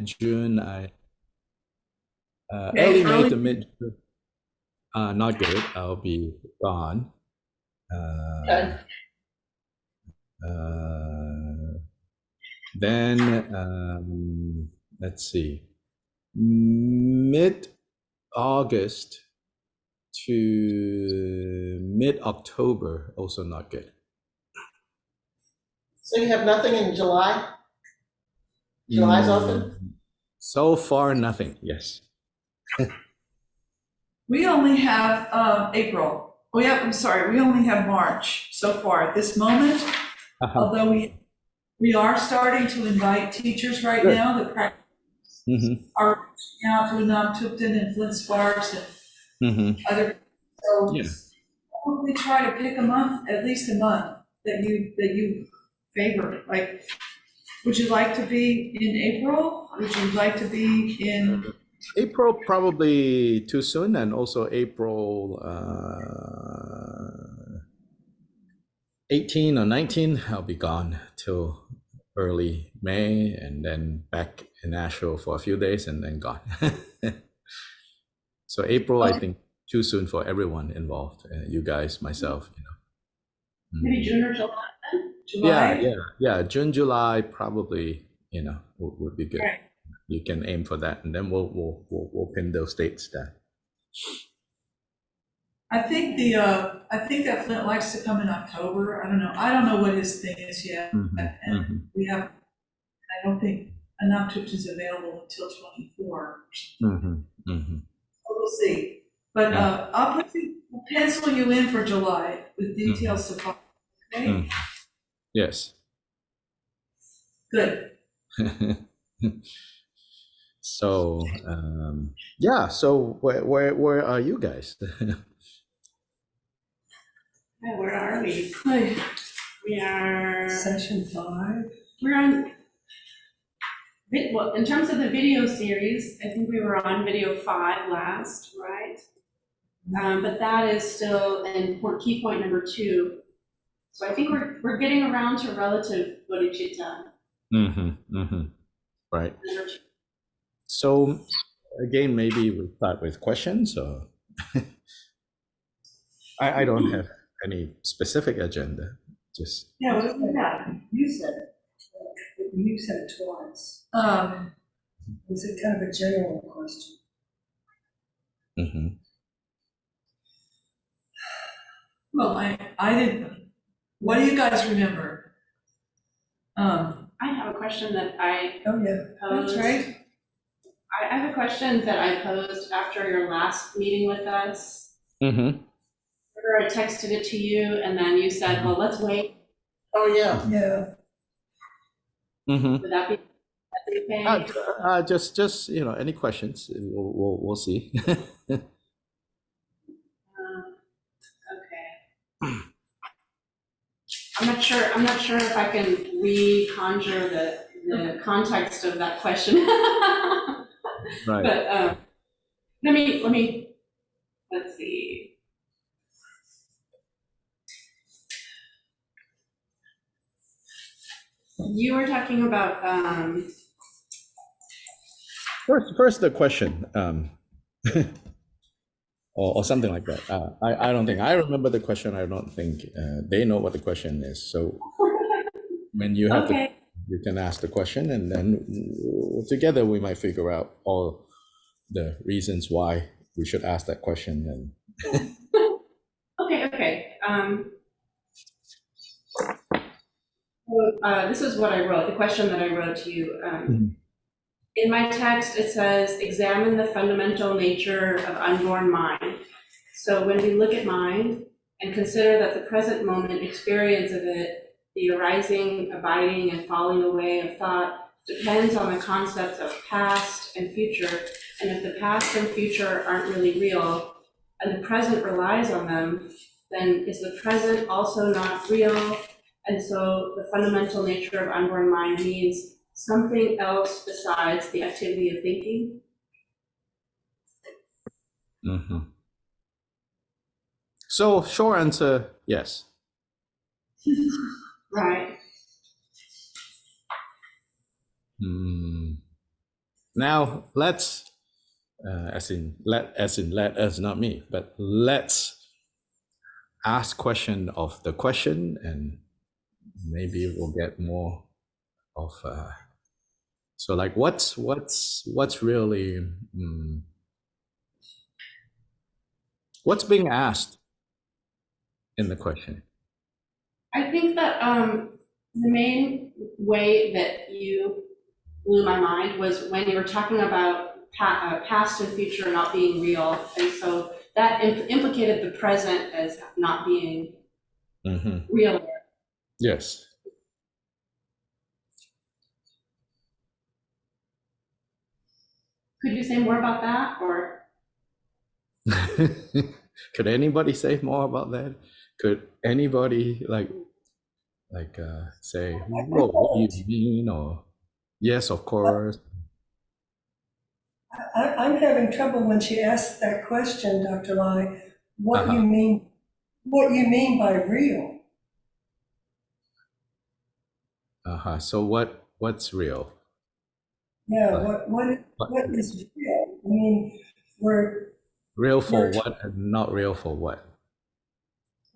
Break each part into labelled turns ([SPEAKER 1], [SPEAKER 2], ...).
[SPEAKER 1] June,
[SPEAKER 2] Okay,
[SPEAKER 1] early May
[SPEAKER 2] early.
[SPEAKER 1] to mid June, not good. I'll be gone.
[SPEAKER 2] Good.
[SPEAKER 1] Uh, then let's see, mid August to mid October, also not good.
[SPEAKER 3] So you have nothing in July? July's open?
[SPEAKER 1] So far, nothing. Yes.
[SPEAKER 2] We only have April. I'm sorry, we only have March so far at this moment, although we are starting to invite teachers right
[SPEAKER 1] Good.
[SPEAKER 2] now that are reaching out to Tupton and Flint Sparks and other. So
[SPEAKER 1] Yeah.
[SPEAKER 2] we try to pick a month, at least a month that you favor. Like, would you like to be in April? Would you like to be in?
[SPEAKER 1] April probably too soon, and also April 18 or 19, I'll be gone till early May, and then back in Nashville for a few days, and then gone. So April, I think, too soon for everyone involved, you guys, myself,
[SPEAKER 4] Maybe June or July then?
[SPEAKER 2] July?
[SPEAKER 1] Yeah. June, July, probably, would be good.
[SPEAKER 2] Right.
[SPEAKER 1] You can aim for that, and then we'll pin those dates there.
[SPEAKER 2] I think that Flint likes to come in October. I don't know what his thing is yet. And I don't think Tupton is available until 24. We'll see. But I'll pencil you in for July with details to follow. Okay?
[SPEAKER 1] Yes.
[SPEAKER 2] Good.
[SPEAKER 1] So so where are you guys?
[SPEAKER 4] Yeah, where are we?
[SPEAKER 2] Hey,
[SPEAKER 4] We are,
[SPEAKER 2] Session 5.
[SPEAKER 4] we're on, well, in terms of the video series, I think we were on video 5 last, right? But that is still in key point number 2. So I think we're getting around to relative bodhicitta.
[SPEAKER 1] Right.
[SPEAKER 4] Number 2.
[SPEAKER 1] So again, maybe we start with questions, or I don't have any specific agenda. Just
[SPEAKER 2] Yeah, what do we have?
[SPEAKER 5] You said it. You said it twice. Was it kind of a general question?
[SPEAKER 2] Well, I didn't. What do you guys remember?
[SPEAKER 4] I have a question that I
[SPEAKER 2] That's
[SPEAKER 4] posed.
[SPEAKER 2] right.
[SPEAKER 4] I have a question that I posed after your last meeting with us. I texted it to you, and then you said, well, let's wait.
[SPEAKER 3] Oh, yeah.
[SPEAKER 5] Yeah.
[SPEAKER 4] Would that be okay?
[SPEAKER 1] Just any questions? We'll see.
[SPEAKER 4] Okay. I'm not sure if I can reconjure the context of that question.
[SPEAKER 1] Right.
[SPEAKER 4] But let me let's see. You were talking about
[SPEAKER 1] First the question, or something like that. I don't think I remember the question. I don't think they know what the question is. So when you have you can ask the question, and then together we might figure out all the reasons why we should ask that question. And
[SPEAKER 4] okay. This is what I wrote. The question that I wrote to you. In my text, it says, examine the fundamental nature of unborn mind. So when we look at mind and consider that the present moment experience of it, the arising, abiding, and falling away of thought, depends on the concepts of past and future. And if the past and future aren't really real, and the present relies on them, then is the present also not real? And so the fundamental nature of unborn mind means something else besides the activity of thinking?
[SPEAKER 1] So short answer, yes.
[SPEAKER 4] Right.
[SPEAKER 1] Now let's, as in let us, not me, but let's ask question of the question, and maybe we'll get more of. So like, what's really, what's being asked in the question?
[SPEAKER 4] I think that the main way that you blew my mind was when you were talking about past and future not being real. And so that implicated the present as not being real.
[SPEAKER 1] Yes.
[SPEAKER 4] Could you say more about that, or?
[SPEAKER 1] Could anybody say more about that? Could anybody say, whoa, what do you mean? Or yes, of course.
[SPEAKER 5] I'm having trouble when she asks that question, Dr. Lye, what you mean by real?
[SPEAKER 1] So what's real?
[SPEAKER 5] Yeah,
[SPEAKER 1] Like,
[SPEAKER 5] what is real? I mean, we're
[SPEAKER 1] real for what and not real for what?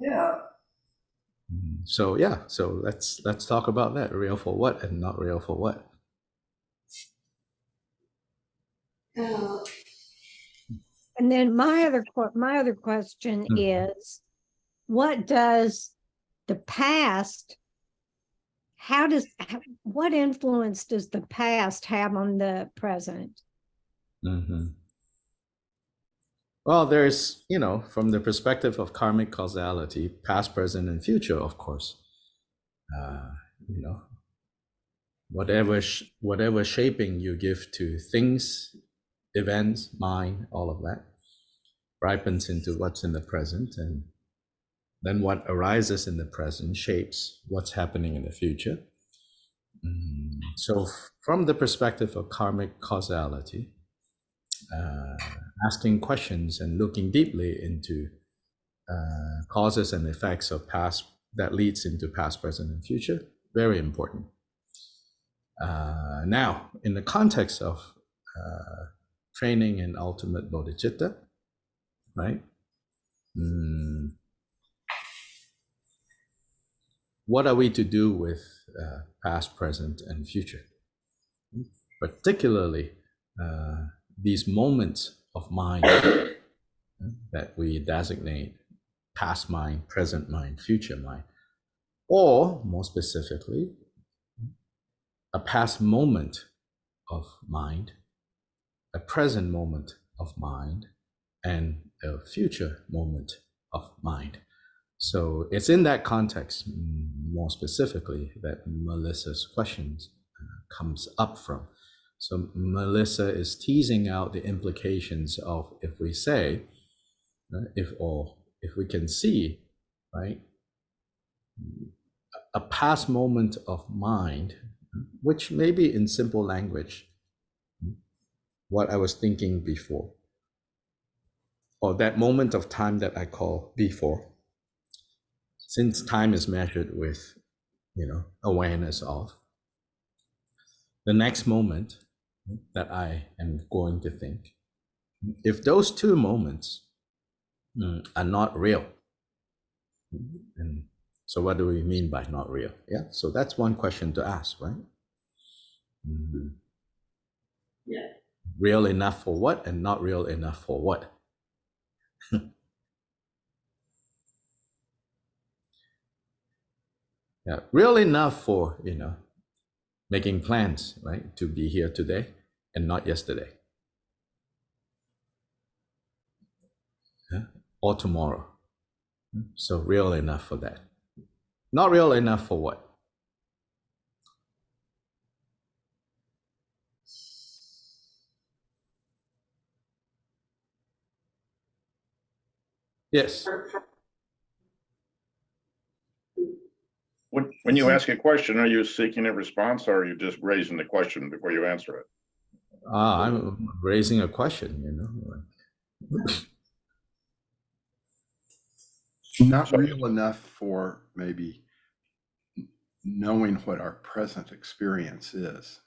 [SPEAKER 5] yeah.
[SPEAKER 1] So yeah, so let's talk about that. Real for what and not real for what?
[SPEAKER 6] And then my other question is, what does the past, what influence does the past have on the present?
[SPEAKER 1] Well, there's, from the perspective of karmic causality, past, present, and future, of course. Whatever shaping you give to things, events, mind, all of that ripens into what's in the present, and then what arises in the present shapes what's happening in the future. So from the perspective of karmic causality, asking questions and looking deeply into causes and effects of past that leads into past, present, and future, very important. Now, in the context of training in ultimate bodhicitta, right? What are we to do with past, present, and future? Particularly these moments of mind that we designate past mind, present mind, future mind, or more specifically, a past moment of mind, a present moment of mind, and a future moment of mind. So it's in that context, more specifically, that Melissa's questions comes up from. So Melissa is teasing out the implications of if we say, if we can see, right, a past moment of mind, which maybe in simple language, what I was thinking before, or that moment of time that I call before, since time is measured with, awareness of, the next moment that I am going to think, if those two moments are not real, and so what do we mean by not real? Yeah, so that's one question to ask, right?
[SPEAKER 4] Yeah.
[SPEAKER 1] Real enough for what and not real enough for what? Yeah, real enough for, making plans, right, to be here today and not yesterday. Or tomorrow. So real enough for that. Not real enough for what? Yes.
[SPEAKER 7] When you ask a question, are you seeking a response, or are you just raising the question before you answer it?
[SPEAKER 1] I'm raising a question,
[SPEAKER 8] Not real enough for maybe knowing what our present experience is.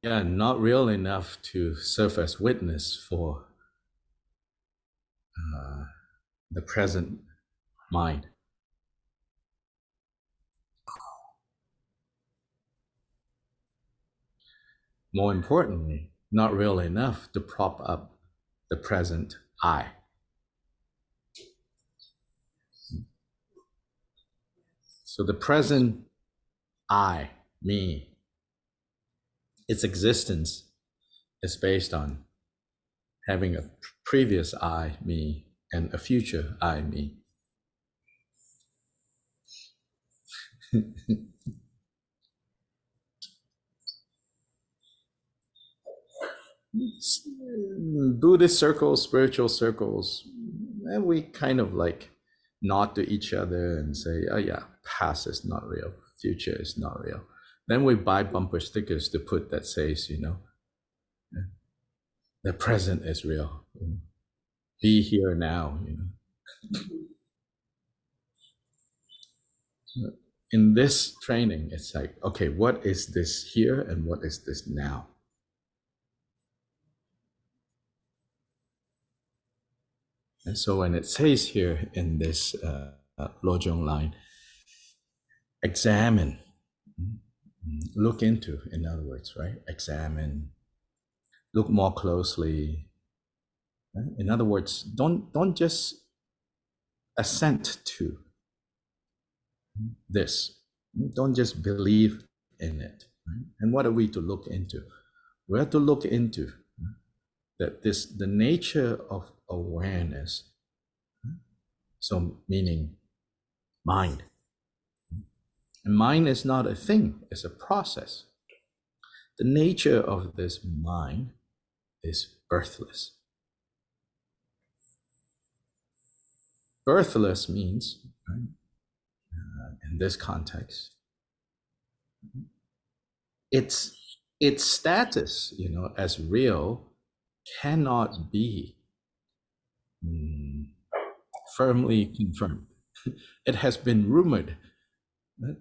[SPEAKER 1] yeah, not real enough to serve as witness for the present mind. More importantly, not real enough to prop up the present I. So the present I, me, its existence is based on having a previous I, me, and a future I, me. Buddhist circles, spiritual circles, and we kind of like nod to each other and say, oh yeah, past is not real, future is not real. Then we buy bumper stickers to put that says, the present is real. Be here now. In this training, it's like, okay, what is this here and what is this now? And so when it says here in this Lojong line, examine, look into, in other words, right? Examine, look more closely. Right? In other words, don't just assent to this. Don't just believe in it. Right? And what are we to look into? We have to look into that the nature of awareness, so meaning mind. And mind is not a thing, it's a process. The nature of this mind is birthless. Birthless means, right, in this context, its status, as real cannot be firmly confirmed. It has been rumored, right,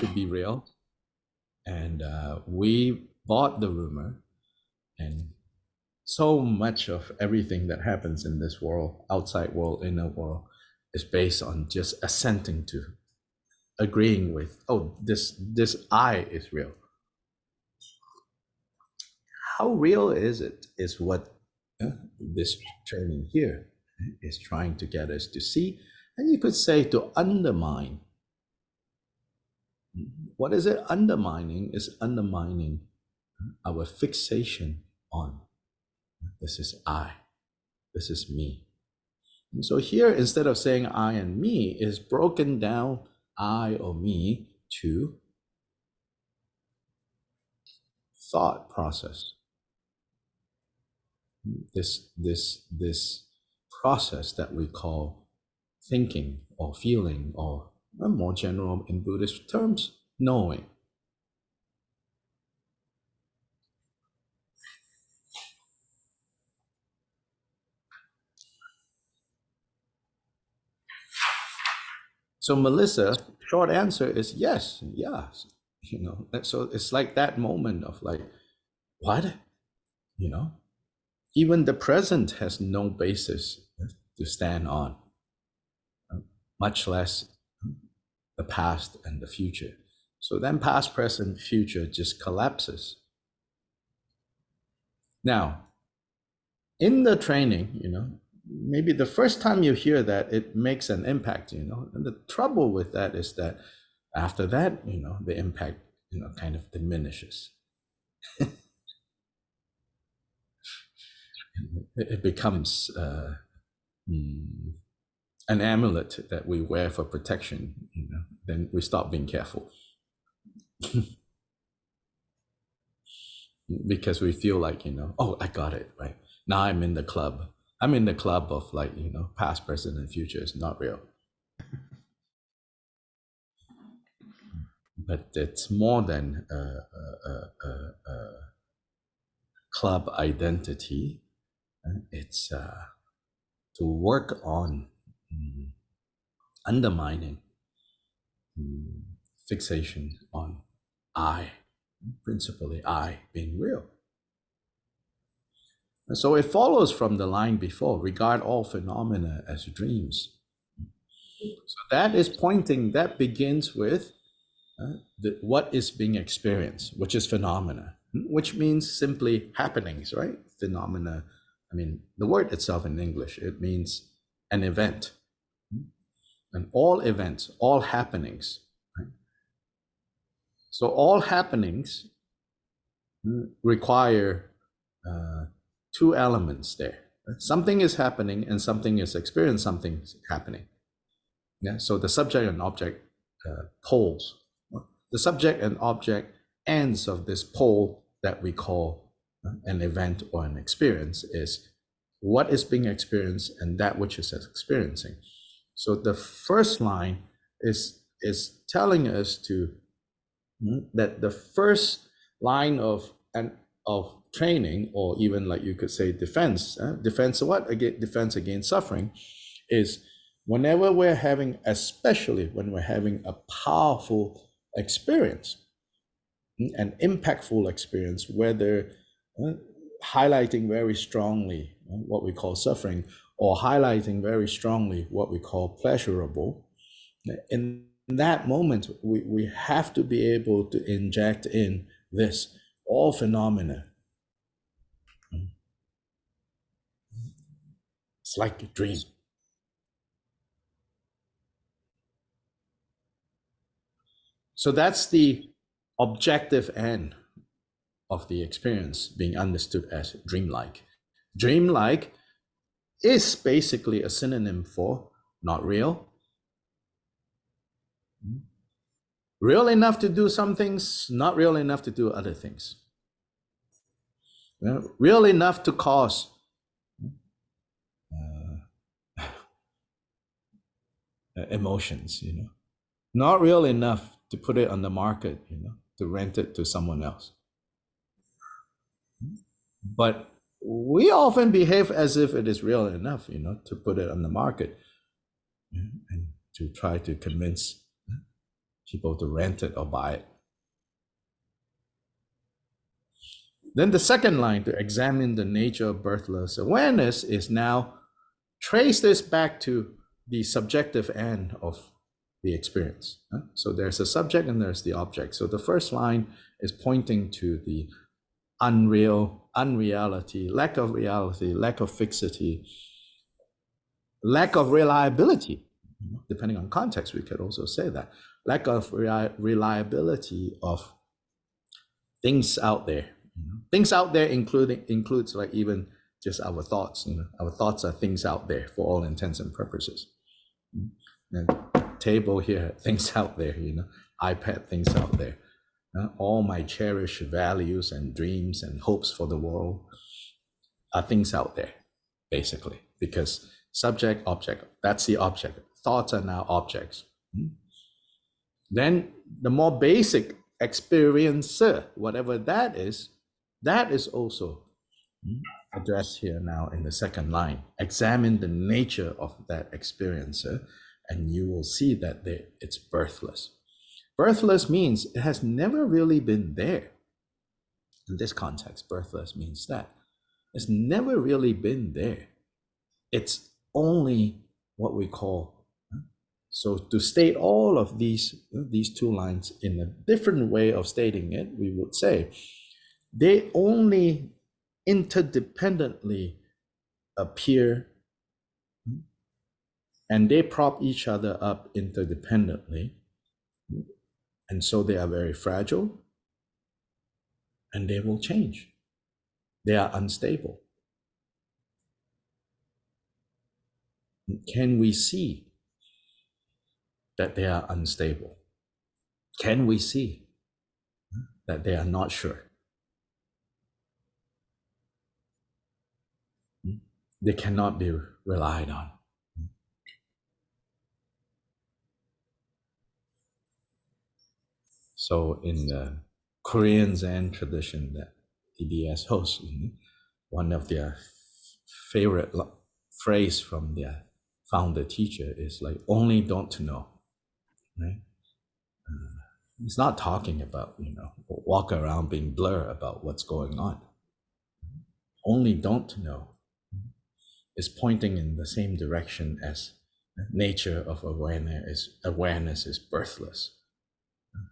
[SPEAKER 1] to be real, and we bought the rumor, and so much of everything that happens in this world, outside world, inner world, is based on just assenting to, agreeing with, oh, this I is real. How real is it is what this training here is trying to get us to see, and you could say to undermine. What is it undermining? Is undermining our fixation on this is I, this is me. And so here, instead of saying I and me, is broken down I or me to thought process. This process that we call thinking or feeling, or more general in Buddhist terms, knowing. So Melissa, short answer is yes, yes. So it's like that moment of like, what? Even the present has no basis to stand on, much less the past and the future. So then past, present, future just collapses. Now, in the training, maybe the first time you hear that, it makes an impact, and the trouble with that is that after that, the impact, kind of diminishes. It becomes an amulet that we wear for protection, then we stop being careful. Because we feel like, oh, I got it, right? Now I'm in the club. I'm in the club of like, past, present, and future is not real. But it's more than a club identity. It's to work on undermining fixation on I, principally I being real. And so it follows from the line before, regard all phenomena as dreams. So that is pointing, that begins with what is being experienced, which is phenomena, which means simply happenings, right? Phenomena, I mean, the word itself in English, it means an event. And all events, all happenings. Right? So all happenings require two elements there. Right? Something is happening and something is experienced, something's happening. Yeah. So the subject and object poles. The subject and object ends of this pole that we call an event or an experience is what is being experienced and that which is experiencing. So the first line is telling us that the first line of training, or even like you could say defense against suffering, is whenever we're having, especially when we're having a powerful experience, an impactful experience, whether highlighting very strongly what we call suffering, or highlighting very strongly what we call pleasurable, in that moment, we have to be able to inject in this, all phenomena. It's like a dream. So that's the objective end of the experience being understood as dreamlike. Dreamlike is basically a synonym for not real. Real enough to do some things, not real enough to do other things. Real enough to cause emotions, not real enough to put it on the market, to rent it to someone else. But we often behave as if it is real enough, to put it on the market and to try to convince people to rent it or buy it. Then the second line, to examine the nature of birthless awareness, is now trace this back to the subjective end of the experience. So there's a subject and there's the object. So the first line is pointing to the unreality, lack of fixity, lack of reliability. Depending on context, we could also say that. Lack of reliability of things out there. Things out there includes like even just our thoughts. Our thoughts are things out there for all intents and purposes. And table here, things out there. iPad, things out there. All my cherished values and dreams and hopes for the world are things out there, basically, because subject, object, that's the object. Thoughts are now objects. Then the more basic experiencer, whatever that is also addressed here now in the second line. Examine the nature of that experiencer, and you will see that it's birthless. Birthless means it has never really been there. In this context, birthless means that it's never really been there. It's only what we call. So to state all of these two lines in a different way of stating it, we would say they only interdependently appear and they prop each other up interdependently. And so they are very fragile and they will change. They are unstable. Can we see that they are unstable? Can we see that they are not sure? They cannot be relied on. So in the Korean Zen tradition that TBS hosts, one of their favorite phrase from their founder teacher is like, only don't know, right? It's not talking about, walk around being blur about what's going on. Only don't know is pointing in the same direction as nature of awareness is birthless,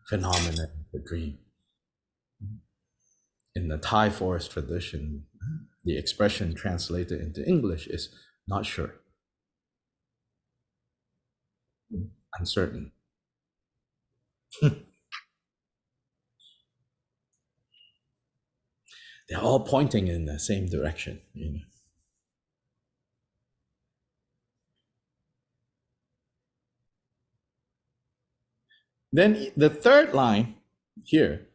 [SPEAKER 1] phenomena of the dream. In the Thai forest tradition, the expression translated into English is not sure, uncertain. They're all pointing in the same direction. Then the third line here,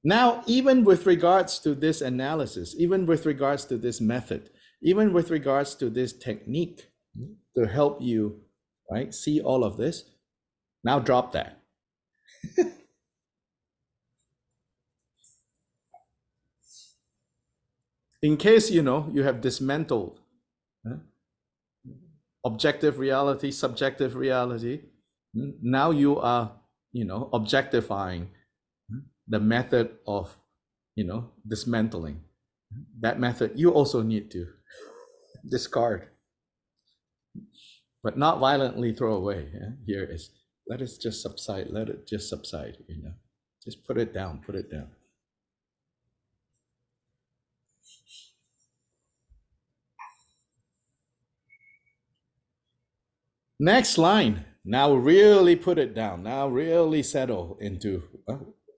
[SPEAKER 1] now, even with regards to this analysis, even with regards to this method, even with regards to this technique to help you, right, see all of this, now drop that. In case, you have dismantled objective reality, subjective reality, now you are, objectifying the method of, dismantling. That method you also need to discard, but not violently throw away. Here is, let it just subside, let it just subside, just put it down, put it down. Next line, now really put it down, now really settle into,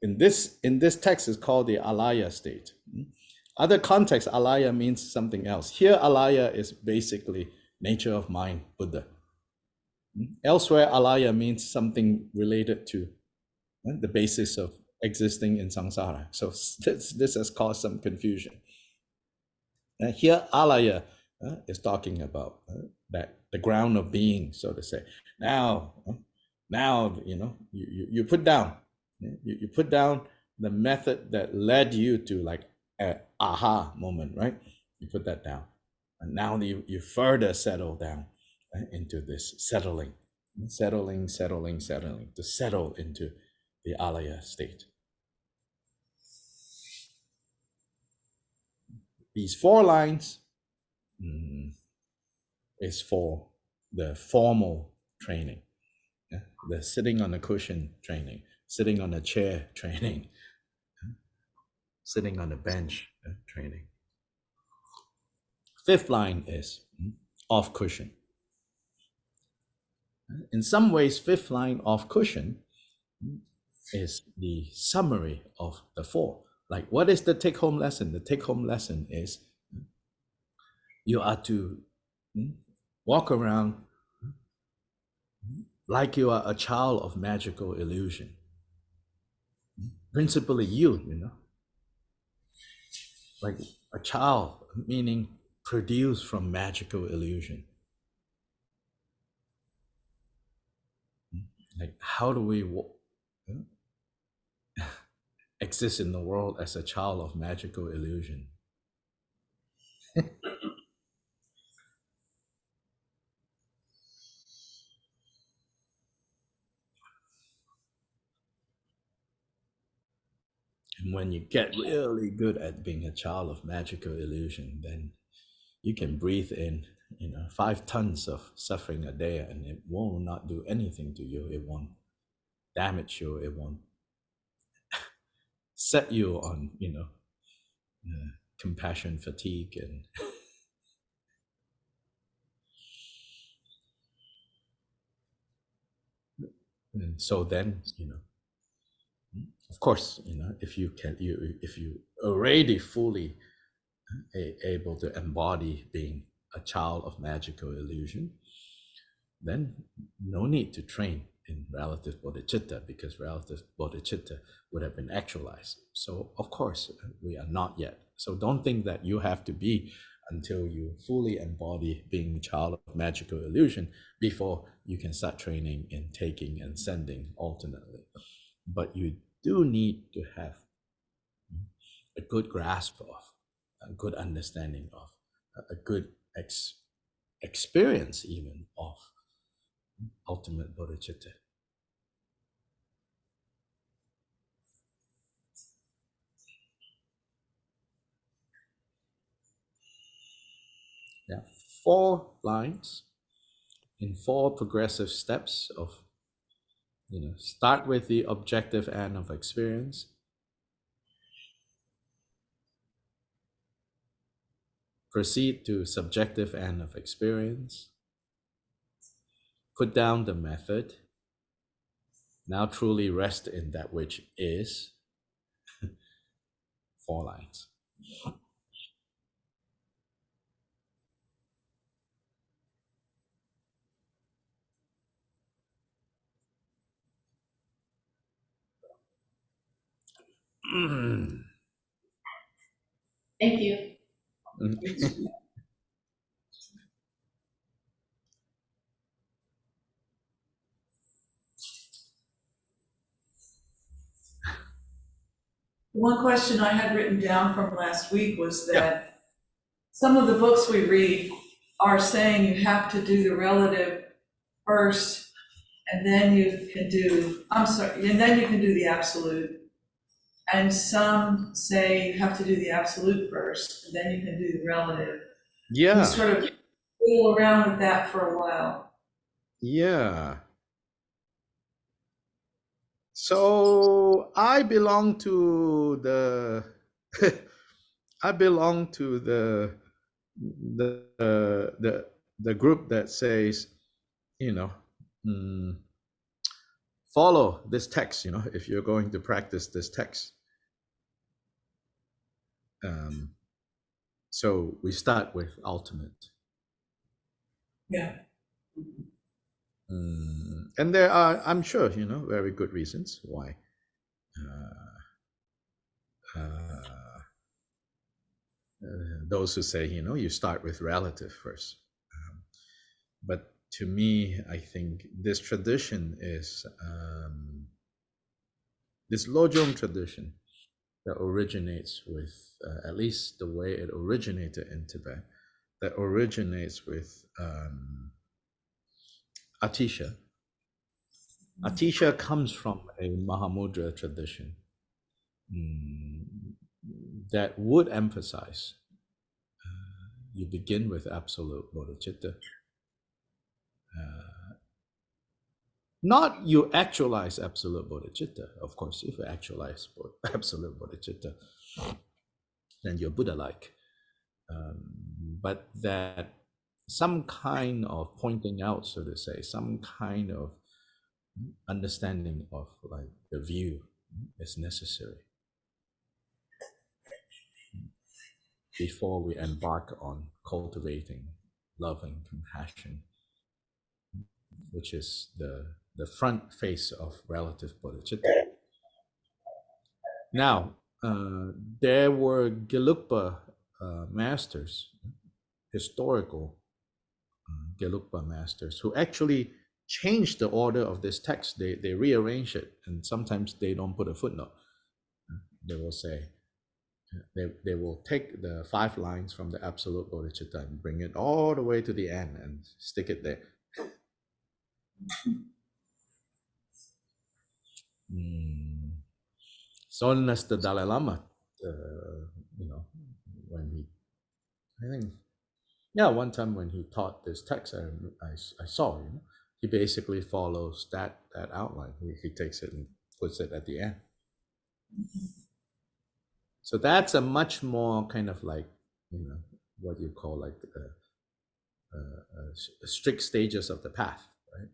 [SPEAKER 1] in this text is called the alaya state. Other context, alaya means something else. Here, alaya is basically nature of mind, Buddha. Elsewhere, alaya means something related to the basis of existing in samsara. So this has caused some confusion. Here, alaya is talking about that the ground of being, so to say. Now, you put down, you put down the method that led you to like an aha moment, right? You put that down, and now you further settle down into this settling, to settle into the alaya state. These 4 lines is for the formal training, the sitting on a cushion training, sitting on a chair training, sitting on a bench training. 5th line is off cushion. In some ways, 5th line off cushion is the summary of the 4. Like, what is the take-home lesson? The take-home lesson is you are to walk around like you are a child of magical illusion. Principally you, like a child, meaning produced from magical illusion. Like, how do we exist in the world as a child of magical illusion? And when you get really good at being a child of magical illusion, then you can breathe in, 5 tons of suffering a day, and it will not do anything to you. It won't damage you. It won't set you on, compassion fatigue and so then, of course, if you already fully able to embody being a child of magical illusion, then no need to train in relative bodhicitta, because relative bodhicitta would have been actualized. So of course, we are not yet. So don't think that you have to be until you fully embody being a child of magical illusion before you can start training in taking and sending alternately. But you do need to have a good grasp of, a good understanding of, a good experience even of ultimate bodhicitta. Yeah, 4 lines in 4 progressive steps of, start with the objective end of experience, proceed to subjective end of experience, put down the method, now truly rest in that which is. 4 lines.
[SPEAKER 4] Thank you.
[SPEAKER 2] One question I had written down from last week was that some of the books we read are saying you have to do the relative first, and then you can do, and then you can do the absolute. And some say you have to do the absolute first, and then you can do the relative. We
[SPEAKER 1] Yeah,
[SPEAKER 2] sort of fool around with that for a while.
[SPEAKER 1] yeah. So I belong to the I belong to the group that says, you know, follow this text, if you're going to practice this text. So we start with ultimate.
[SPEAKER 2] Yeah.
[SPEAKER 1] And there are, I'm sure, very good reasons why. Those who say, you start with relative first. But to me, I think this tradition is this Lojong tradition that originates with, at least the way it originated in Tibet, that originates with Atisha. Atisha comes from a Mahamudra tradition that would emphasize you begin with absolute bodhicitta. Not you actualize absolute bodhicitta. Of course, if you actualize absolute bodhicitta, then you're Buddha-like. But that some kind of pointing out, so to say, some kind of understanding of like the view is necessary before we embark on cultivating love and compassion, which is the front face of relative bodhicitta. Now, there were Gelugpa masters, historical Gelugpa masters, who actually changed the order of this text. They rearrange it, and sometimes they don't put a footnote. They will say, they will take the 5 lines from the absolute bodhicitta and bring it all the way to the end and stick it there. So unless the Dalai Lama, when he, I think, one time when he taught this text, I saw, he basically follows that outline. He takes it and puts it at the end. So that's a much more kind of like, what you call like strict stages of the path, right?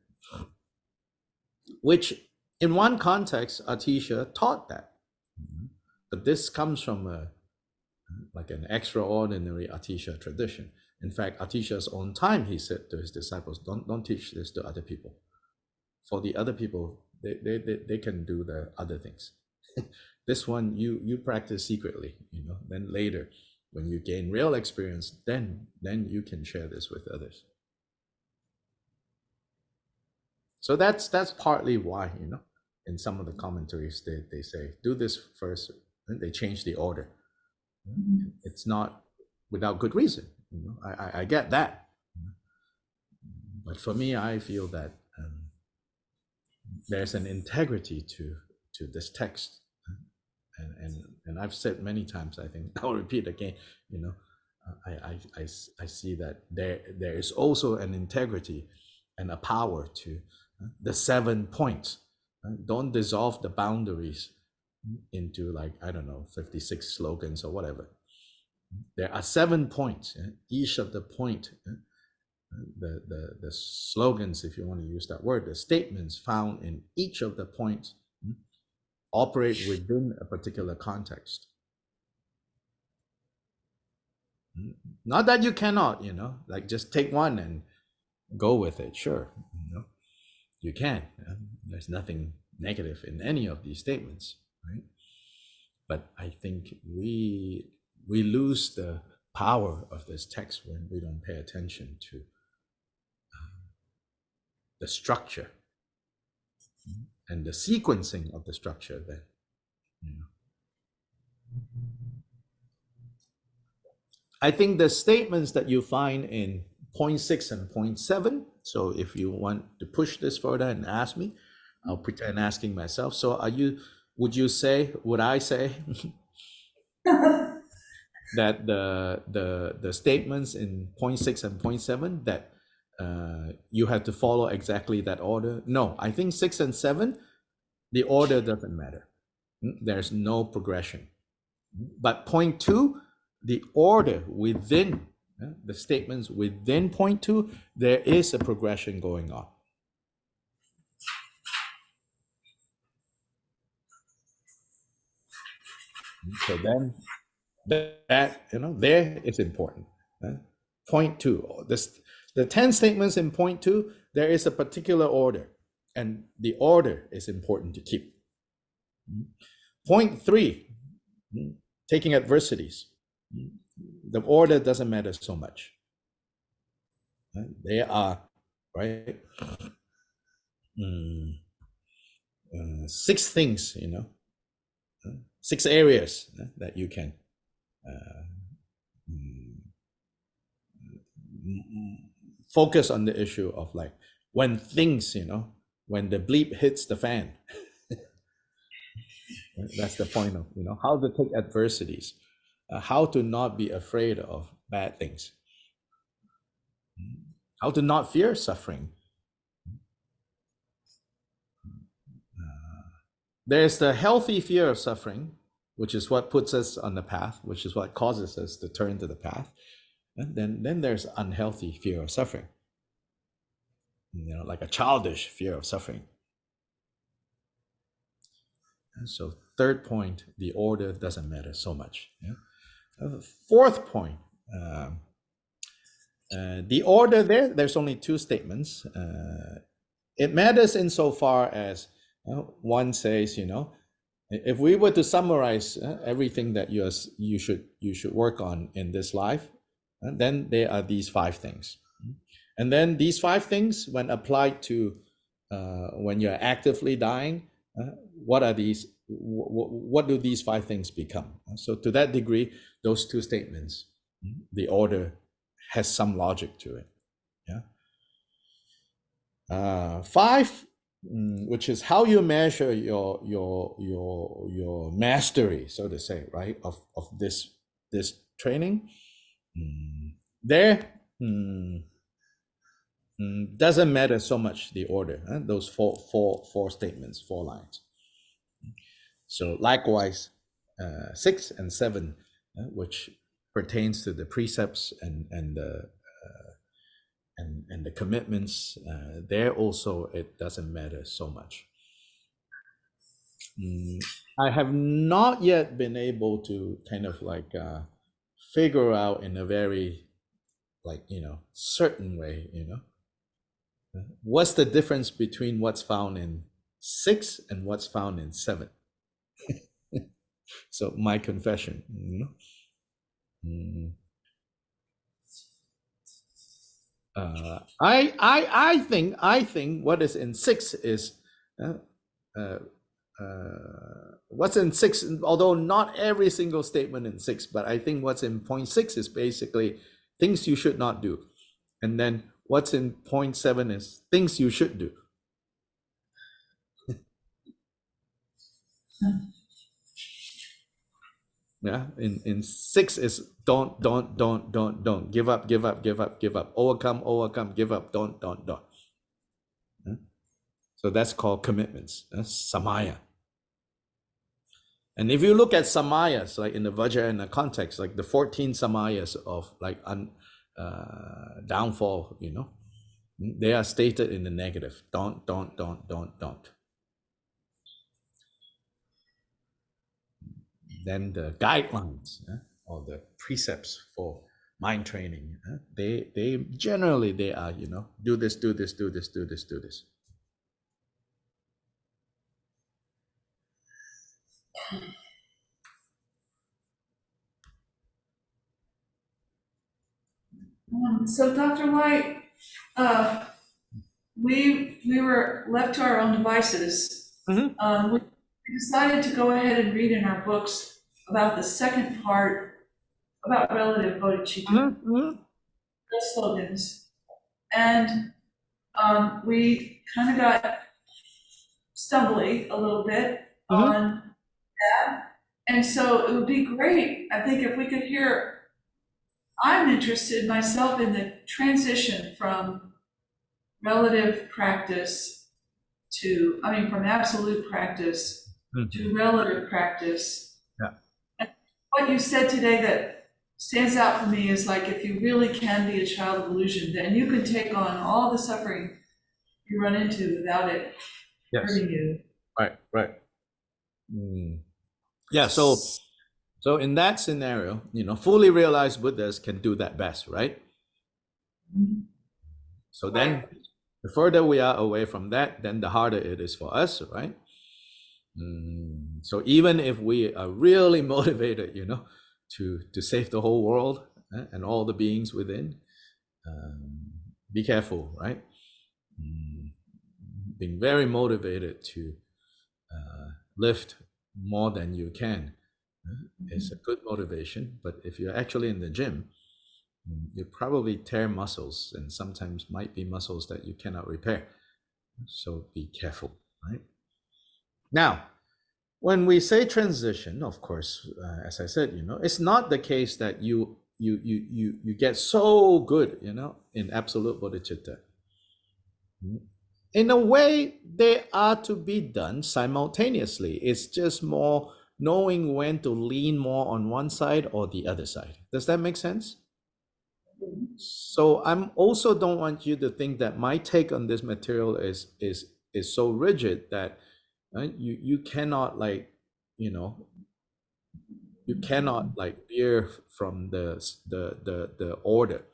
[SPEAKER 1] Which in one context, Atisha taught that. But this comes from like an extraordinary Atisha tradition. In fact, Atisha's own time, he said to his disciples, don't teach this to other people. For the other people, they can do the other things. This one, you practice secretly, then later, when you gain real experience, then you can share this with others. So that's partly why, in some of the commentaries, they say, do this first, and they change the order. It's not without good reason. I get that. But for me, I feel that there's an integrity to this text. And I've said many times, I think, I'll repeat again, I see that there is also an integrity and a power to the 7 points. Don't dissolve the boundaries into, like, I don't know, 56 slogans or whatever. There are 7 points. Each of the point, the slogans, if you want to use that word, the statements found in each of the points operate within a particular context. Not that you cannot, like just take one and go with it. Sure, you can. There's nothing negative in any of these statements, right? But I think we lose the power of this text when we don't pay attention to the structure and the sequencing of the structure. Then, I think the statements that you find in point 6 and point 7. So if you want to push this further and ask me, I'll pretend asking myself. So would I say that the statements in point 6 and point 7 that you have to follow exactly that order? No, I think 6 and 7, the order doesn't matter. There's no progression. But point 2, the order within the statements within point 2, there is a progression going on. So then that, there is important. Point 2, the 10 statements in point 2, there is a particular order, and the order is important to keep. Point 3, taking adversities. The order doesn't matter so much. They are, right? 6 things, 6 areas that you can focus on the issue of, like, when things, when the bleep hits the fan. That's the point of, how to take adversities, how to not be afraid of bad things, how to not fear suffering. There's the healthy fear of suffering, which is what puts us on the path, which is what causes us to turn to the path. And then there's unhealthy fear of suffering, like a childish fear of suffering. And so 3rd point, the order doesn't matter so much. 4th point, the order there's only 2 statements. It matters insofar as one says, if we were to summarize everything that you should work on in this life, then there are these 5 things. And then these 5 things, when applied to when you're actively dying, what are these? What do these 5 things become? So to that degree, those 2 statements, the order has some logic to it. 5, which is how you measure your mastery, so to say, right, of this training. There doesn't matter so much the order. Those four statements, 4 lines. So likewise, 6 and 7, which pertains to the precepts and the commitments, there also it doesn't matter so much. I have not yet been able to kind of like figure out in a very, like, certain way, what's the difference between what's found in 6 and what's found in 7. So my confession, I think what is in 6 is what's in 6, although not every single statement in 6, but I think what's in point 6 is basically things you should not do, and then what's in point 7 is things you should do. Yeah, in 6 is don't, give up, overcome, give up, don't. Yeah? So that's called commitments. That's samaya. And if you look at samayas, like in the Vajrayana context, like the 14 samayas of like downfall, they are stated in the negative. Don't. Then the guidelines, or the precepts for mind training, they generally they are, do this.
[SPEAKER 2] So Dr. White, we were left to our own devices. We decided to go ahead and read in our books about the second part about relative bodhicitta, the slogans, and we kind of got stumbly a little bit on that, and so it would be great, I think, if we could hear. I'm interested myself in the transition from relative practice from absolute practice to relative practice.
[SPEAKER 1] Yeah.
[SPEAKER 2] And what you said today that stands out for me is like, if you really can be a child of illusion, then you can take on all the suffering you run into without it hurting you.
[SPEAKER 1] Right. Yeah, so in that scenario, fully realized Buddhas can do that best, right? So then the further we are away from that, then the harder it is for us, right? So even if we are really motivated, to save the whole world, and all the beings within, be careful, right? Being very motivated to lift more than you can is a good motivation, but if you're actually in the gym, you probably tear muscles, and sometimes might be muscles that you cannot repair. So be careful, right? Now, when we say transition, of course, as I said, it's not the case that you get so good, in absolute bodhicitta. In a way, they are to be done simultaneously. It's just more knowing when to lean more on one side or the other side. Does that make sense? So I'm also don't want you to think that my take on this material is so rigid that you cannot you cannot veer from the order.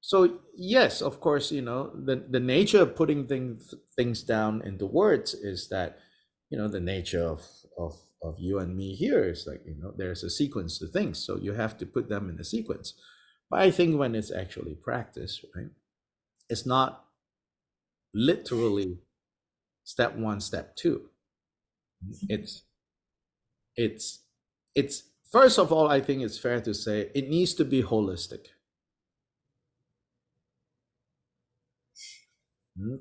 [SPEAKER 1] So yes, of course, the nature of putting things down into words is that, the nature of you and me here is like, there's a sequence to things, so you have to put them in a sequence. But I think when it's actually practiced, right, it's not literally step 1, step 2. It's first of all, I think it's fair to say it needs to be holistic.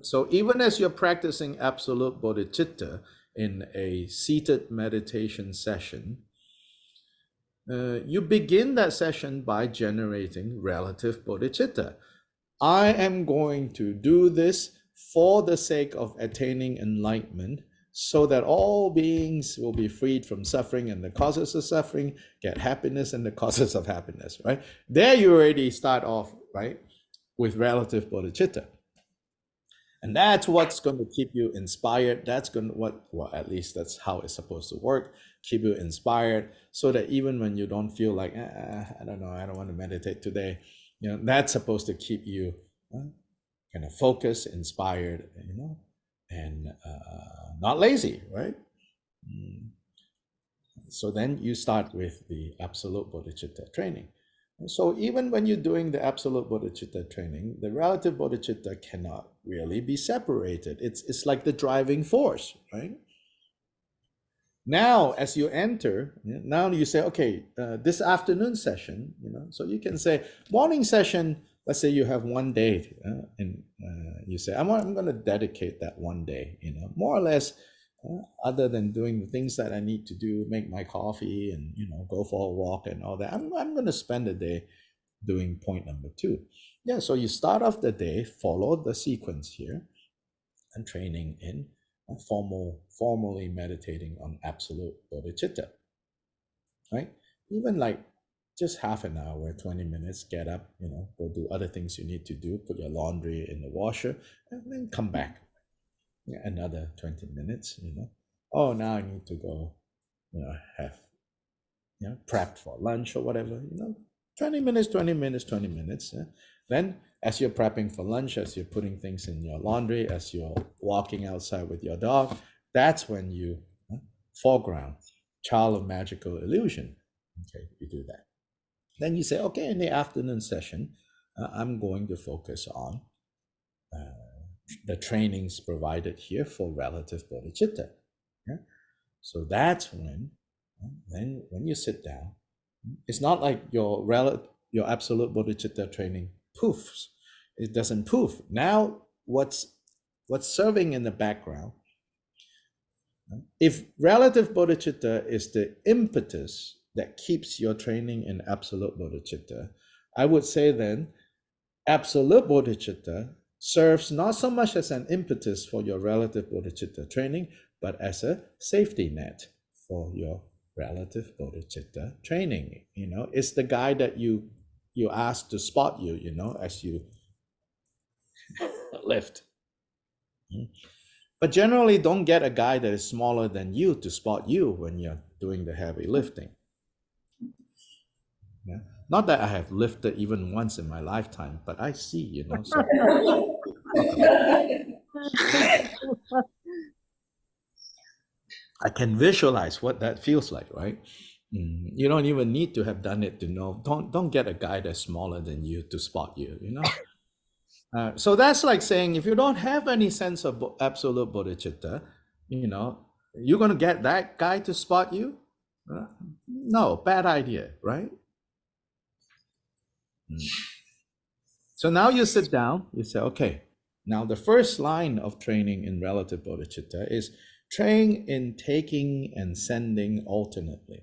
[SPEAKER 1] So even as you're practicing absolute bodhicitta in a seated meditation session, you begin that session by generating relative bodhicitta. I am going to do this for the sake of attaining enlightenment, so that all beings will be freed from suffering and the causes of suffering, get happiness and the causes of happiness, right? There you already start off, right, with relative bodhicitta. And that's what's going to keep you inspired. That's going to at least that's how it's supposed to work. Keep you inspired, so that even when you don't feel like, I don't know, I don't want to meditate today, that's supposed to keep you kind of focused, inspired, and not lazy, right? So then you start with the absolute bodhicitta training. So even when you're doing the absolute bodhicitta training, the relative bodhicitta cannot really be separated. It's like the driving force, right? Now, as you enter, now you say, okay, this afternoon session, so you can say morning session, let's say you have one day, and you say, I'm going to dedicate that one day, more or less other than doing the things that I need to do, make my coffee and, go for a walk and all that. I'm going to spend the day doing point number 2. Yeah, so you start off the day, follow the sequence here, and training in formally meditating on absolute bodhicitta, right? Even like just half an hour, 20 minutes, get up, go do other things you need to do, put your laundry in the washer, and then come back. Yeah, another 20 minutes, Oh, now I need to go, have, prepped for lunch or whatever, 20 minutes, 20 minutes, 20 minutes. Yeah? Then as you're prepping for lunch, as you're putting things in your laundry, as you're walking outside with your dog, that's when you foreground, child of magical illusion. Okay, you do that. Then you say, okay, in the afternoon session, I'm going to focus on the trainings provided here for relative bodhicitta. Yeah? So that's when, then when you sit down, it's not like your absolute bodhicitta training poofs. It doesn't poof. Now, what's serving in the background? If relative bodhicitta is the impetus that keeps your training in absolute bodhicitta, I would say then absolute bodhicitta serves not so much as an impetus for your relative bodhicitta training, but as a safety net for your relative bodhicitta training. It's the guy that you ask to spot you, as you lift. But generally, don't get a guy that is smaller than you to spot you when you're doing the heavy lifting. Yeah. Not that I have lifted even once in my lifetime, but I see, So I can visualize what that feels like, right? You don't even need to have done it to know. Don't get a guy that's smaller than you to spot you, So that's like saying if you don't have any sense of absolute bodhicitta, you're going to get that guy to spot you? No, bad idea, right? So now you sit down, you say, okay, now the first line of training in relative bodhicitta is train in taking and sending alternately.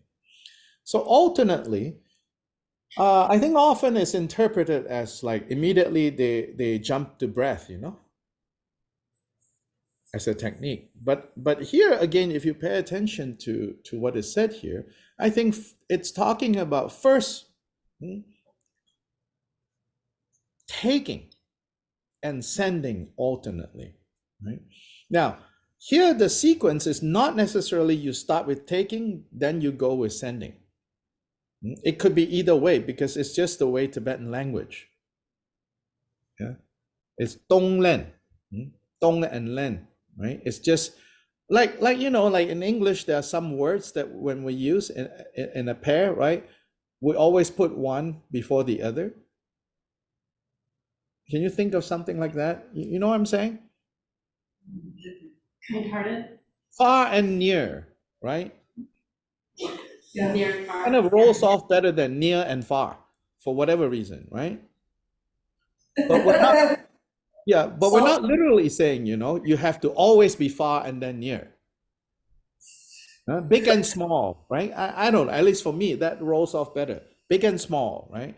[SPEAKER 1] So alternately, I think often it's interpreted as like immediately they jump to breath, as a technique. But here again, if you pay attention to what is said here, I think it's talking about first taking and sending alternately, right? Now, here the sequence is not necessarily you start with taking, then you go with sending. It could be either way because it's just the way Tibetan language. Yeah, it's dong len, dong and len, right? It's just like like in English there are some words that when we use in a pair, right? We always put one before the other. Can you think of something like that? You know what I'm saying?
[SPEAKER 4] Kind-hearted?
[SPEAKER 1] Far and near, right?
[SPEAKER 2] Yeah.
[SPEAKER 4] Near and far.
[SPEAKER 1] Kind of rolls off better than near and far for whatever reason, right? But we're not, yeah, but we're not literally saying, you have to always be far and then near. Big and small, right? I don't know, at least for me, that rolls off better. Big and small, right?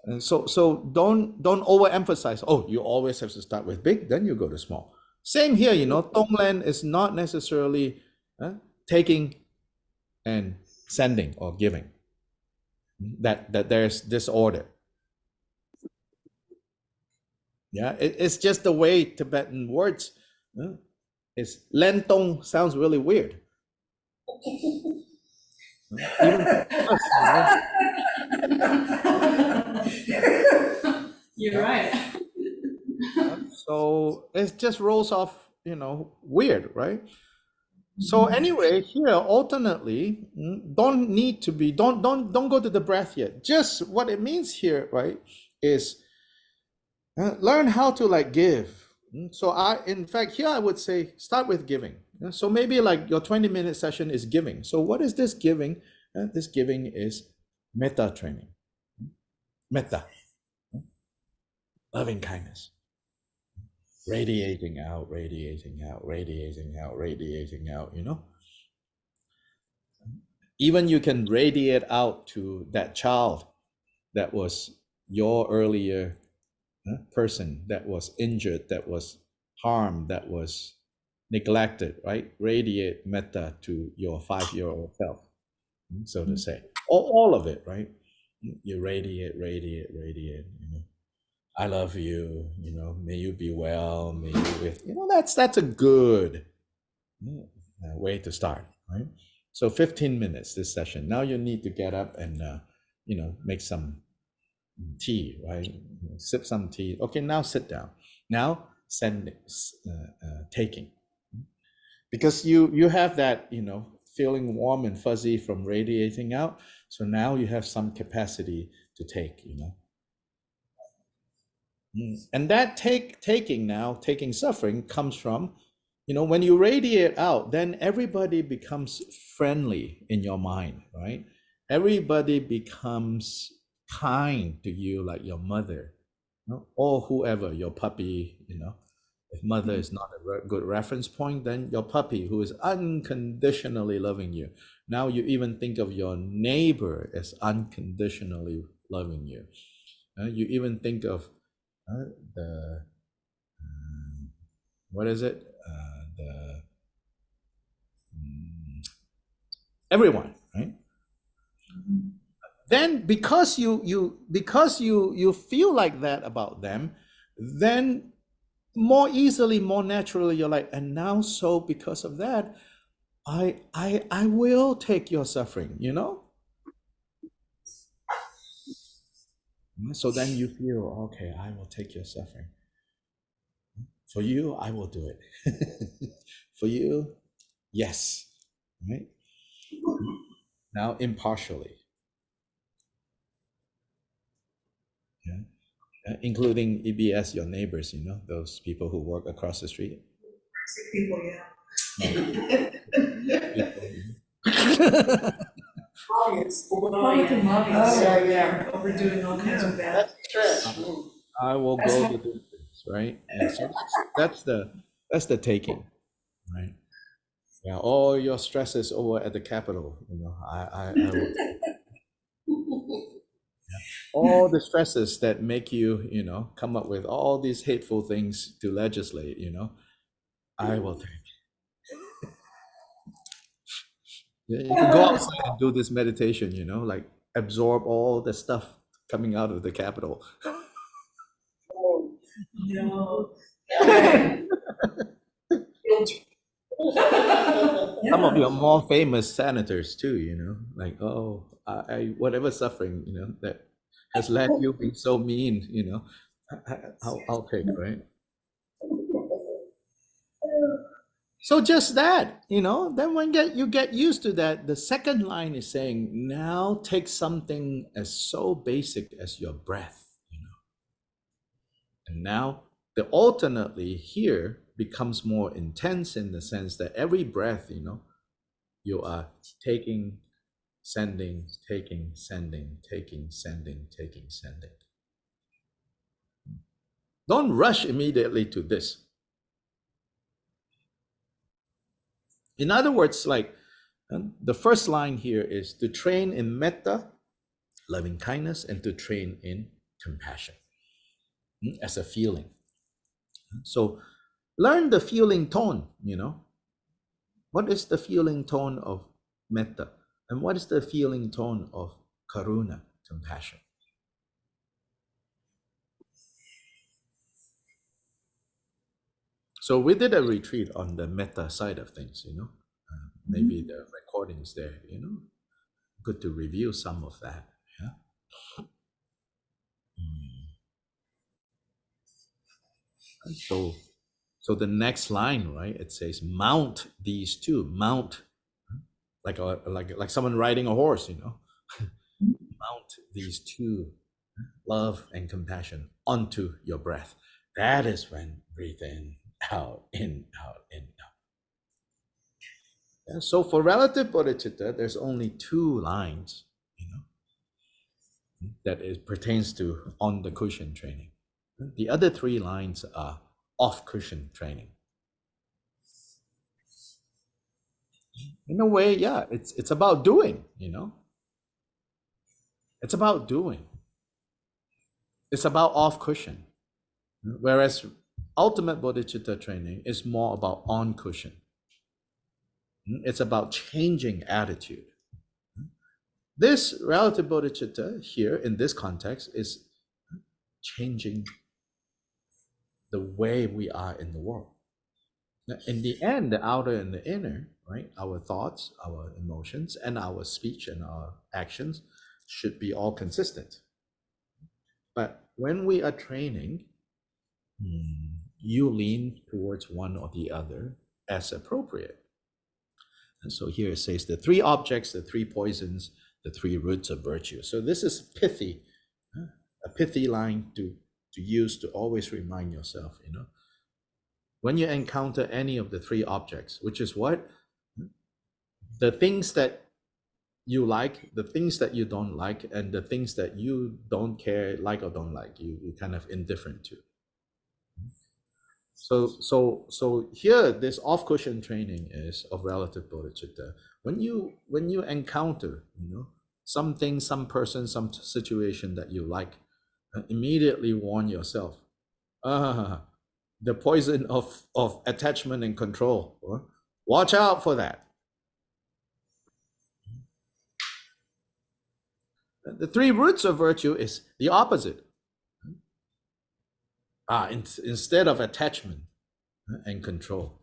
[SPEAKER 1] And so don't overemphasize, oh, you always have to start with big, then you go to small. Same here, Tonglen is not necessarily taking and sending or giving. That there's disorder. Yeah, it's just the way Tibetan words. It's lentong sounds really weird. Even us,
[SPEAKER 4] You're right.
[SPEAKER 1] So it just rolls off, weird, right? So anyway, here alternately, don't go to the breath yet. Just what it means here, right, is learn how to like give. So in fact, here I would say start with giving. So maybe like your 20-minute session is giving. So what is this giving? This giving is metta training. Metta, loving kindness, radiating out, radiating out, radiating out, radiating out, you know. Even you can radiate out to that child that was your earlier person that was injured, that was harmed, that was neglected, right? Radiate metta to your 5-year-old self, so to say. All of it, right? You radiate, radiate, radiate, you know. I love you, you know, may you be well, may you with, you know, that's a good way to start, right? So 15 minutes this session. Now you need to get up and, you know, make some tea, right? Sip some tea. Okay, now sit down. Now send, taking. Because you have that, you know, feeling warm and fuzzy from radiating out. So now you have some capacity to take, you know. And that taking suffering comes from, you know, when you radiate out, then everybody becomes friendly in your mind, right? Everybody becomes kind to you, like your mother, you know, or whoever, your puppy, you know. If mother is not a good reference point, then your puppy who is unconditionally loving you. Now you even think of your neighbor as unconditionally loving you. You even think of the what is it? The everyone, right? Then because you feel like that about them, then more easily, more naturally, you're like, and now so because of that, I will take your suffering, you know? So then you feel, okay, I will take your suffering. For you, I will do it. For you, yes, right? Now impartially, yeah, including EBS, your neighbors, you know, those people who work across the street.
[SPEAKER 2] Sick people, yeah. Republican lobbyists
[SPEAKER 5] Oh,
[SPEAKER 2] are
[SPEAKER 3] yeah.
[SPEAKER 2] overdoing all kinds of bad.
[SPEAKER 3] That's true.
[SPEAKER 1] I will go the distance, right? And so that's the taking, right? Yeah, all your stresses over at the Capitol, you know, I will. All the stresses that make you, you know, come up with all these hateful things to legislate, you know, I will take. Yeah, you can go outside and do this meditation, you know, like absorb all the stuff coming out of the Capitol.
[SPEAKER 2] No.
[SPEAKER 1] Some of your more famous senators too, you know, like, oh, I whatever suffering, you know, that has led you being so mean, you know, I'll take, right? So just that, you know, then when you get used to that, the second line is saying, now take something as so basic as your breath, you know. And now the alternately here becomes more intense in the sense that every breath, you know, you are taking, sending, taking, sending, taking, sending, taking, sending. Don't rush immediately to this. In other words, like the first line here is to train in metta, loving kindness, and to train in compassion as a feeling. So learn the feeling tone, you know. What is the feeling tone of metta? And what is the feeling tone of karuna, compassion? So we did a retreat on the metta side of things, you know. Maybe the recordings there, you know. Good to review some of that. Yeah. So the next line, right? It says mount these two. Mount, like someone riding a horse, you know. Mount these two, love and compassion, onto your breath. That is when breathe in, out, in, out, in, out. Yeah, so for relative bodhicitta, there's only 2 lines, you know, that it pertains to on the cushion training. The other 3 lines are off-cushion training. In a way, yeah, it's about doing, It's about doing. It's about off-cushion. Whereas ultimate bodhicitta training is more about on-cushion. It's about changing attitude. This relative bodhicitta here in this context is changing the way we are in the world. Now, in the end, the outer and the inner, right? Our thoughts, our emotions, and our speech and our actions should be all consistent. But when we are training, you lean towards one or the other as appropriate. And so here it says the 3 objects, the 3 poisons, the 3 roots of virtue. So this is pithy, a pithy line to use to always remind yourself, when you encounter any of the 3 objects, which is what? The things that you like, the things that you don't like, and the things that you don't care, like or don't like, you're kind of indifferent to. So here, this off-cushion training is of relative bodhicitta. When you encounter, something, some person, some situation that you like, immediately warn yourself, the poison of attachment and control. Watch out for that. The 3 roots of virtue is the opposite. Instead of attachment and control,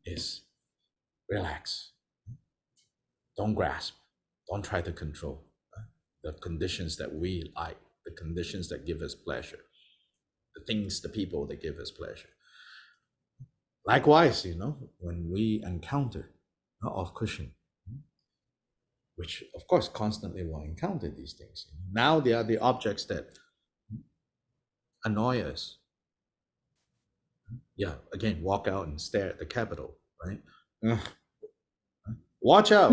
[SPEAKER 1] is relax. Don't grasp. Don't try to control the conditions that we like, the conditions that give us pleasure, the things, the people that give us pleasure. Likewise, when we encounter off-cushion, which of course constantly will encounter these things. Now they are the objects that annoy us. Yeah, again, walk out and stare at the Capitol, right? Watch out,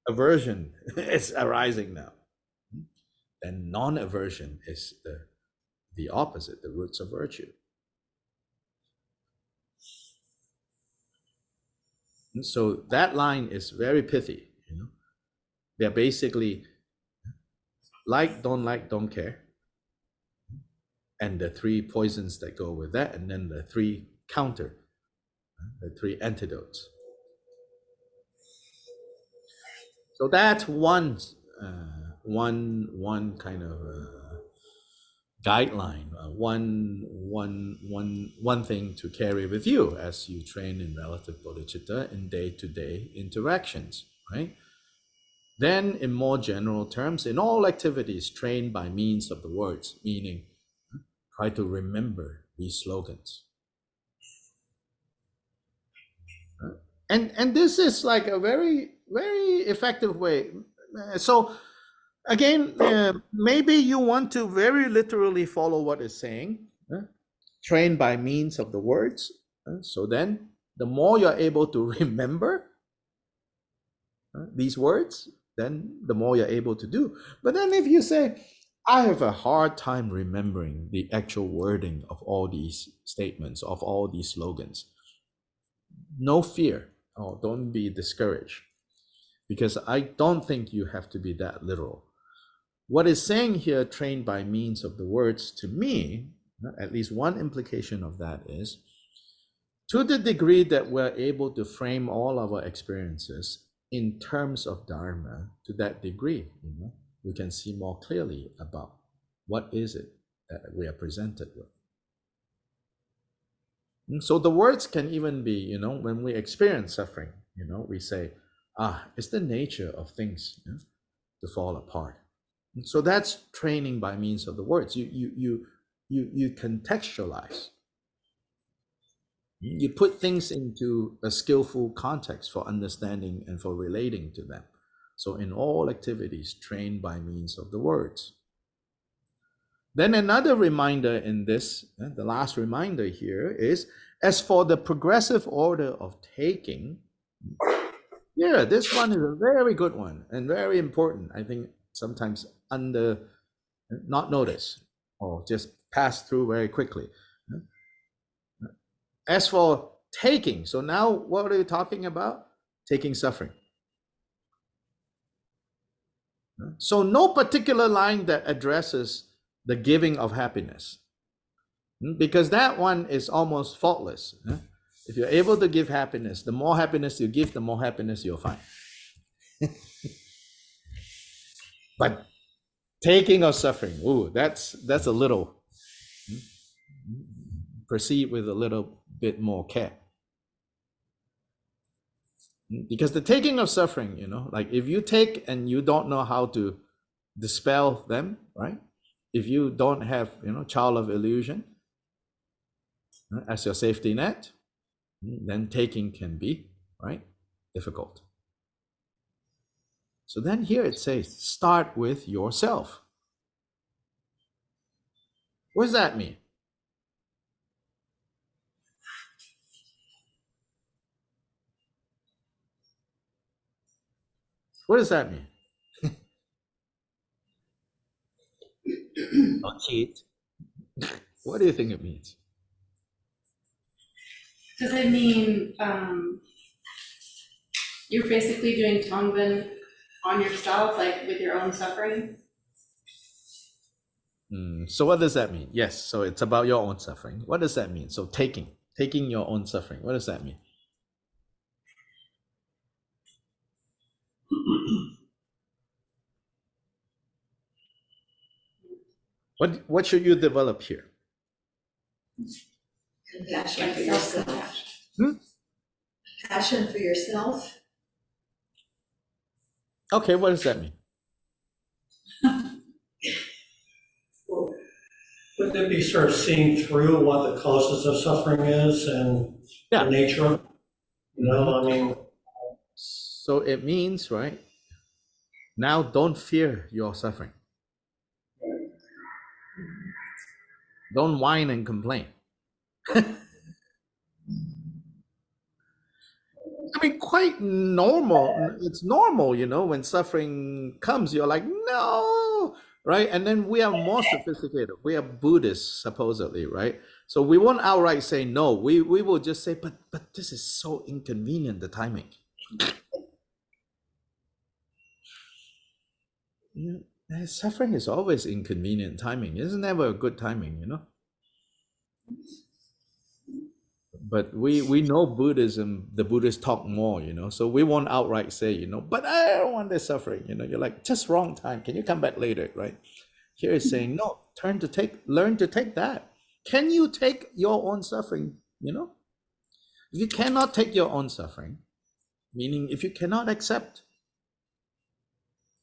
[SPEAKER 1] aversion is arising now. And non-aversion is the opposite, the roots of virtue. And so that line is very pithy, They're basically like, don't care. And the 3 poisons that go with that, and then the 3 counter, the 3 antidotes. So that's one kind of guideline, one thing to carry with you as you train in relative bodhicitta in day-to-day interactions, right? Then, in more general terms, in all activities, train by means of the words, meaning try to remember these slogans. And this is like a very, very effective way. So again, maybe you want to very literally follow what it's saying, train by means of the words. So then the more you're able to remember these words, then the more you're able to do. But then if you say, I have a hard time remembering the actual wording of all these statements, of all these slogans, no fear. Don't be discouraged, because I don't think you have to be that literal. What is saying here, trained by means of the words, to me, at least one implication of that is, to the degree that we're able to frame all our experiences in terms of Dharma, to that degree, we can see more clearly about what is it that we are presented with. And so the words can even be, when we experience suffering, we say, it's the nature of things to fall apart. And so that's training by means of the words. You contextualize. You put things into a skillful context for understanding and for relating to them. So in all activities, train by means of the words. Then another reminder in this, the last reminder here is, as for the progressive order of taking, this one is a very good one and very important. I think sometimes not noticed or just passed through very quickly. As for taking, so now what are you talking about? Taking suffering. So no particular line that addresses the giving of happiness, because that one is almost faultless. If you're able to give happiness, the more happiness you give, the more happiness you'll find. But taking of suffering, ooh, that's a little, proceed with a little bit more care. Because the taking of suffering, like if you take and you don't know how to dispel them, right? If you don't have, child of illusion as your safety net, then taking can be, right, difficult. So then here it says, start with yourself. What does that mean? What does that mean? Not cheat. What do you think it means?
[SPEAKER 4] Does it mean you're basically doing Tonglen on yourself, like with your own suffering?
[SPEAKER 1] So what does that mean? Yes, so it's about your own suffering. What does that mean? So taking your own suffering. What does that mean? What should you develop here?
[SPEAKER 9] Compassion for yourself. Passion for yourself.
[SPEAKER 1] Okay, what does that mean?
[SPEAKER 10] Would it be sort of seeing through what the causes of suffering is and the nature of it?
[SPEAKER 1] So it means, right, now don't fear your suffering. Don't whine and complain. I mean, quite normal. It's normal, when suffering comes, you're like, no, right? And then we are more sophisticated. We are Buddhists, supposedly, right? So we won't outright say no. We will just say, but this is so inconvenient, the timing. Suffering is always inconvenient timing. It's never a good timing, But we know Buddhism, the Buddhists talk more, so we won't outright say, but I don't want this suffering, you're like, just wrong time. Can you come back later, right? Here is saying, no, learn to take that. Can you take your own suffering, If you cannot take your own suffering, meaning if you cannot accept,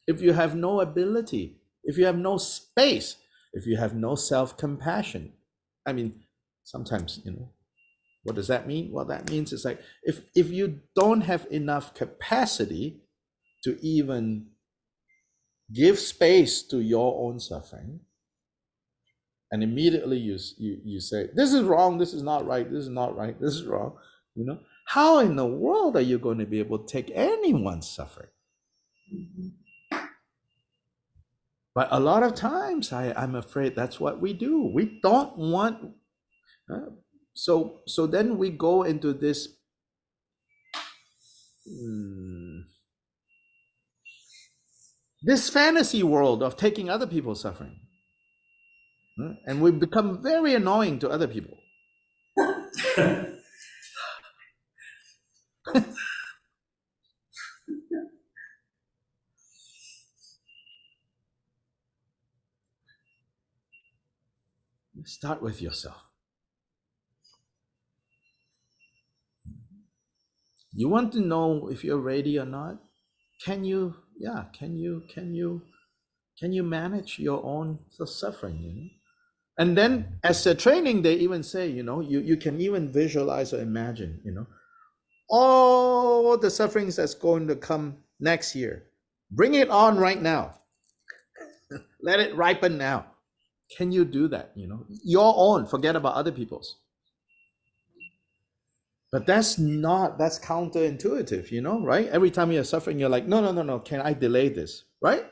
[SPEAKER 1] if you have no ability, if you have no space, if you have no self-compassion, I mean, sometimes, what does that mean? What that means is like, if you don't have enough capacity to even give space to your own suffering, and immediately you say, this is wrong, this is not right, this is not right, this is wrong, how in the world are you going to be able to take anyone's suffering? But a lot of times, I'm afraid that's what we do. We don't want... So then we go into this this fantasy world of taking other people's suffering, and we become very annoying to other people. Start with yourself. You want to know if you're ready or not? Can you manage your own suffering? And then as a training, they even say, you can even visualize or imagine, all the sufferings that's going to come next year. Bring it on right now. Let it ripen now. Can you do that? Your own, forget about other people's. But that's counterintuitive, right? Every time you're suffering, you're like, no, can I delay this, right?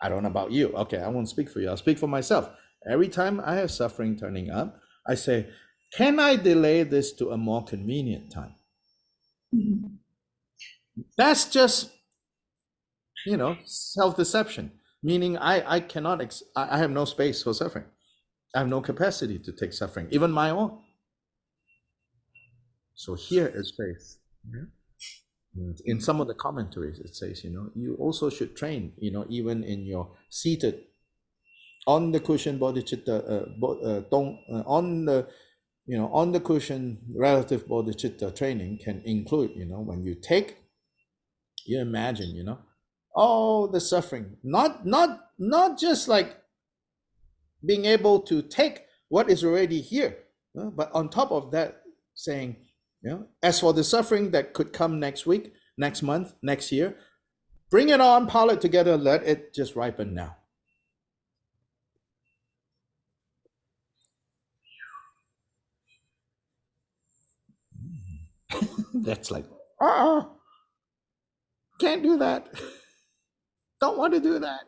[SPEAKER 1] I don't know about you. Okay, I won't speak for you. I'll speak for myself. Every time I have suffering turning up, I say, can I delay this to a more convenient time? That's just, self-deception, meaning I cannot, I have no space for suffering. I have no capacity to take suffering, even my own. So here is faith. In some of the commentaries, it says, you also should train, even in your seated on the cushion bodhicitta, on the cushion relative bodhicitta training can include, when you take, you imagine, all the suffering, not just like being able to take what is already here, but on top of that, saying, as for the suffering that could come next week, next month, next year, bring it on, pile it together, let it just ripen now. That's like, can't do that. Don't want to do that.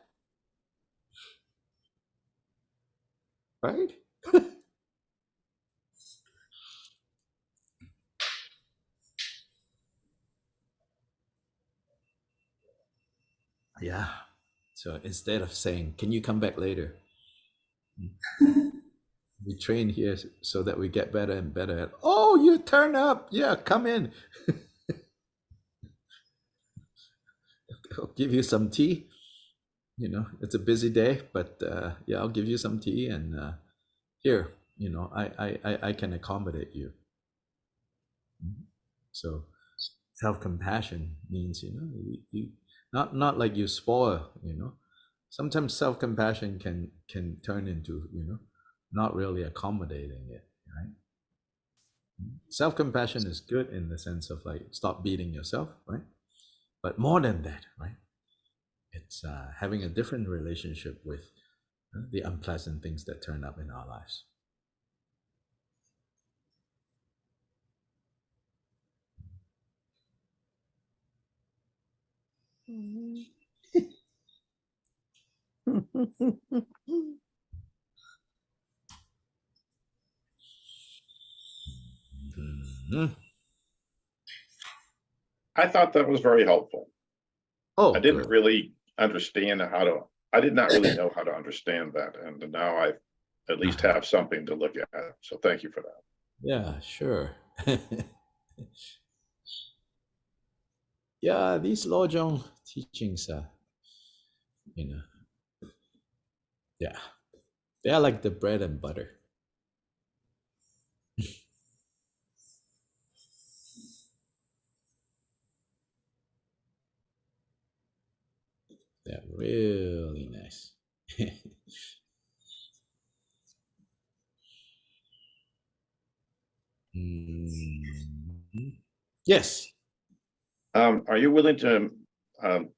[SPEAKER 1] Right? Yeah. So instead of saying, can you come back later? We train here so that we get better and better at, oh, you turn up. Yeah, come in. I'll give you some tea. It's a busy day, but yeah, I'll give you some tea, and here, I can accommodate you. So self-compassion means, you not like you spoil, sometimes self-compassion can turn into, not really accommodating it, right? Self-compassion is good in the sense of like, stop beating yourself, right? But more than that, right? It's having a different relationship with the unpleasant things that turn up in our lives.
[SPEAKER 7] I thought that was very helpful.
[SPEAKER 1] Oh,
[SPEAKER 7] I didn't
[SPEAKER 1] good.
[SPEAKER 7] really understand I did not really know how to understand that. And now I at least have something to look at. So thank you for that.
[SPEAKER 1] Yeah, sure. Yeah, these Lojong teachings are, yeah, they are like the bread and butter. They're really nice. Yes.
[SPEAKER 7] Are you willing to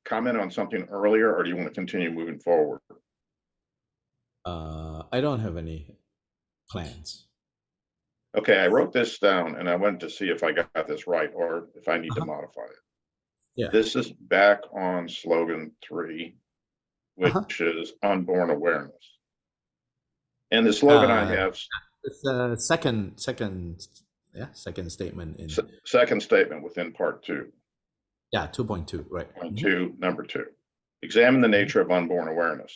[SPEAKER 7] comment on something earlier, or do you want to continue moving forward?
[SPEAKER 1] I don't have any plans.
[SPEAKER 7] Okay, I wrote this down and I wanted to see if I got this right or if I need to modify it.
[SPEAKER 1] Yeah.
[SPEAKER 7] This is back on slogan 3, which is unborn awareness. And the slogan I have.
[SPEAKER 1] It's the second statement in.
[SPEAKER 7] Second statement within part 2.
[SPEAKER 1] Yeah, 2.2, right.
[SPEAKER 7] Point 2, number 2. Examine the nature of unborn awareness.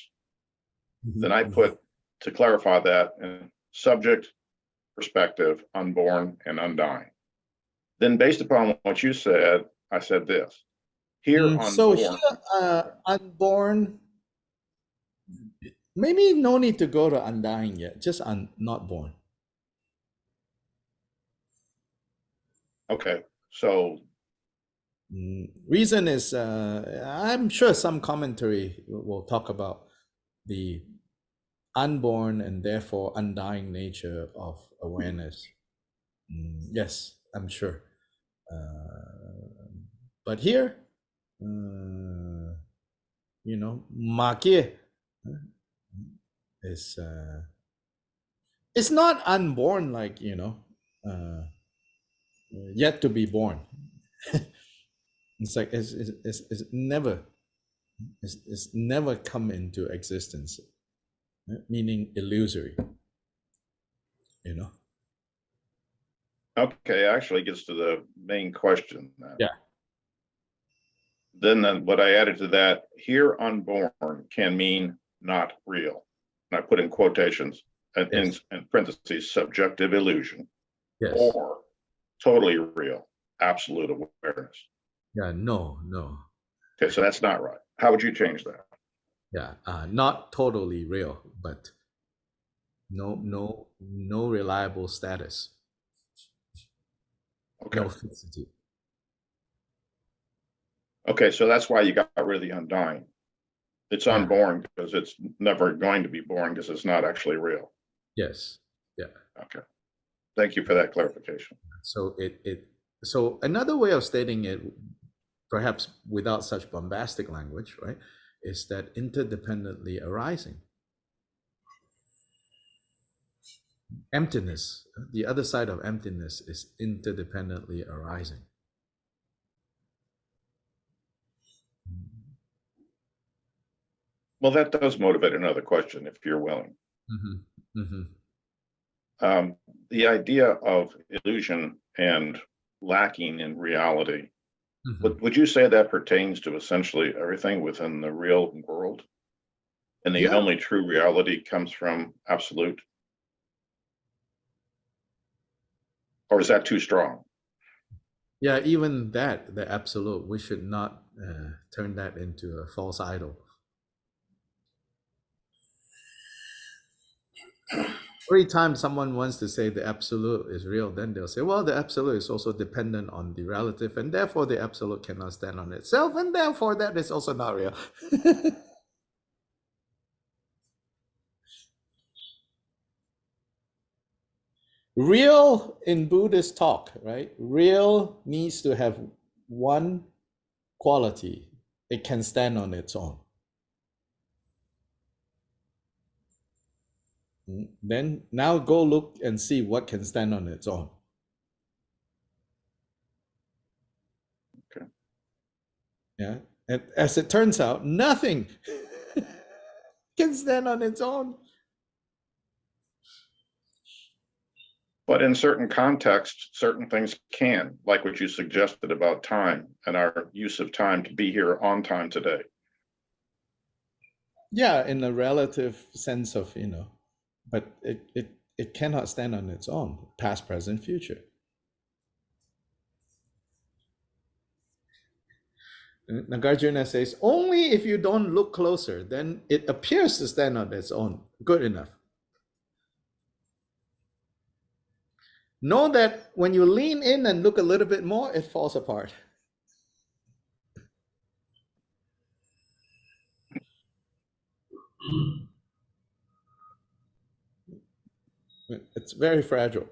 [SPEAKER 7] Then I put, to clarify that, in subject, perspective, unborn, and undying. Then based upon what you said, I said this. Here unborn.
[SPEAKER 1] So here, unborn, maybe no need to go to undying yet, just not born.
[SPEAKER 7] Okay, so.
[SPEAKER 1] Reason is, I'm sure some commentary will talk about the unborn and therefore undying nature of awareness. Yes, I'm sure. But here, Makie is it's not unborn like yet to be born. It's like it's never come into existence, meaning illusory.
[SPEAKER 7] Okay, actually gets to the main question then.
[SPEAKER 1] Yeah.
[SPEAKER 7] Then what I added to that, here unborn can mean not real. And I put in quotations and
[SPEAKER 1] Yes.
[SPEAKER 7] in parentheses, subjective illusion,
[SPEAKER 1] Yes.
[SPEAKER 7] or totally real, absolute awareness.
[SPEAKER 1] Yeah. No. No.
[SPEAKER 7] Okay, so that's not right. How would you change that?
[SPEAKER 1] Yeah. Not totally real, but no reliable status.
[SPEAKER 7] Okay.
[SPEAKER 1] No fixity.
[SPEAKER 7] Okay, so that's why you got rid of the undying. It's
[SPEAKER 1] Yeah.
[SPEAKER 7] unborn because it's never going to be born because it's not actually real.
[SPEAKER 1] Yes. Yeah.
[SPEAKER 7] Okay. Thank you for that clarification.
[SPEAKER 1] So so another way of stating it, perhaps without such bombastic language, right, is that interdependently arising. Emptiness, the other side of emptiness is interdependently arising.
[SPEAKER 7] Well, that does motivate another question if you're willing.
[SPEAKER 1] Mm-hmm. Mm-hmm.
[SPEAKER 7] The idea of illusion and lacking in reality,
[SPEAKER 1] Mm-hmm.
[SPEAKER 7] would you say that pertains to essentially everything within the real world? And the
[SPEAKER 1] Yeah.
[SPEAKER 7] only true reality comes from absolute? Or is that too strong?
[SPEAKER 1] Yeah, even that, the absolute, we should not turn that into a false idol. Every time someone wants to say the absolute is real, then they'll say, well, the absolute is also dependent on the relative, and therefore the absolute cannot stand on itself, and therefore that is also not real. Real in Buddhist talk, right? Real needs to have one quality. It can stand on its own. Then now go look and see what can stand on its own.
[SPEAKER 7] Okay.
[SPEAKER 1] Yeah. And as it turns out, nothing can stand on its own.
[SPEAKER 7] But in certain contexts, certain things can, like what you suggested about time and our use of time to be here on time today.
[SPEAKER 1] Yeah, in a relative sense of, but it cannot stand on its own, past, present, future. Nagarjuna says, only if you don't look closer, then it appears to stand on its own. Good enough. Know that when you lean in and look a little bit more, it falls apart. It's very fragile.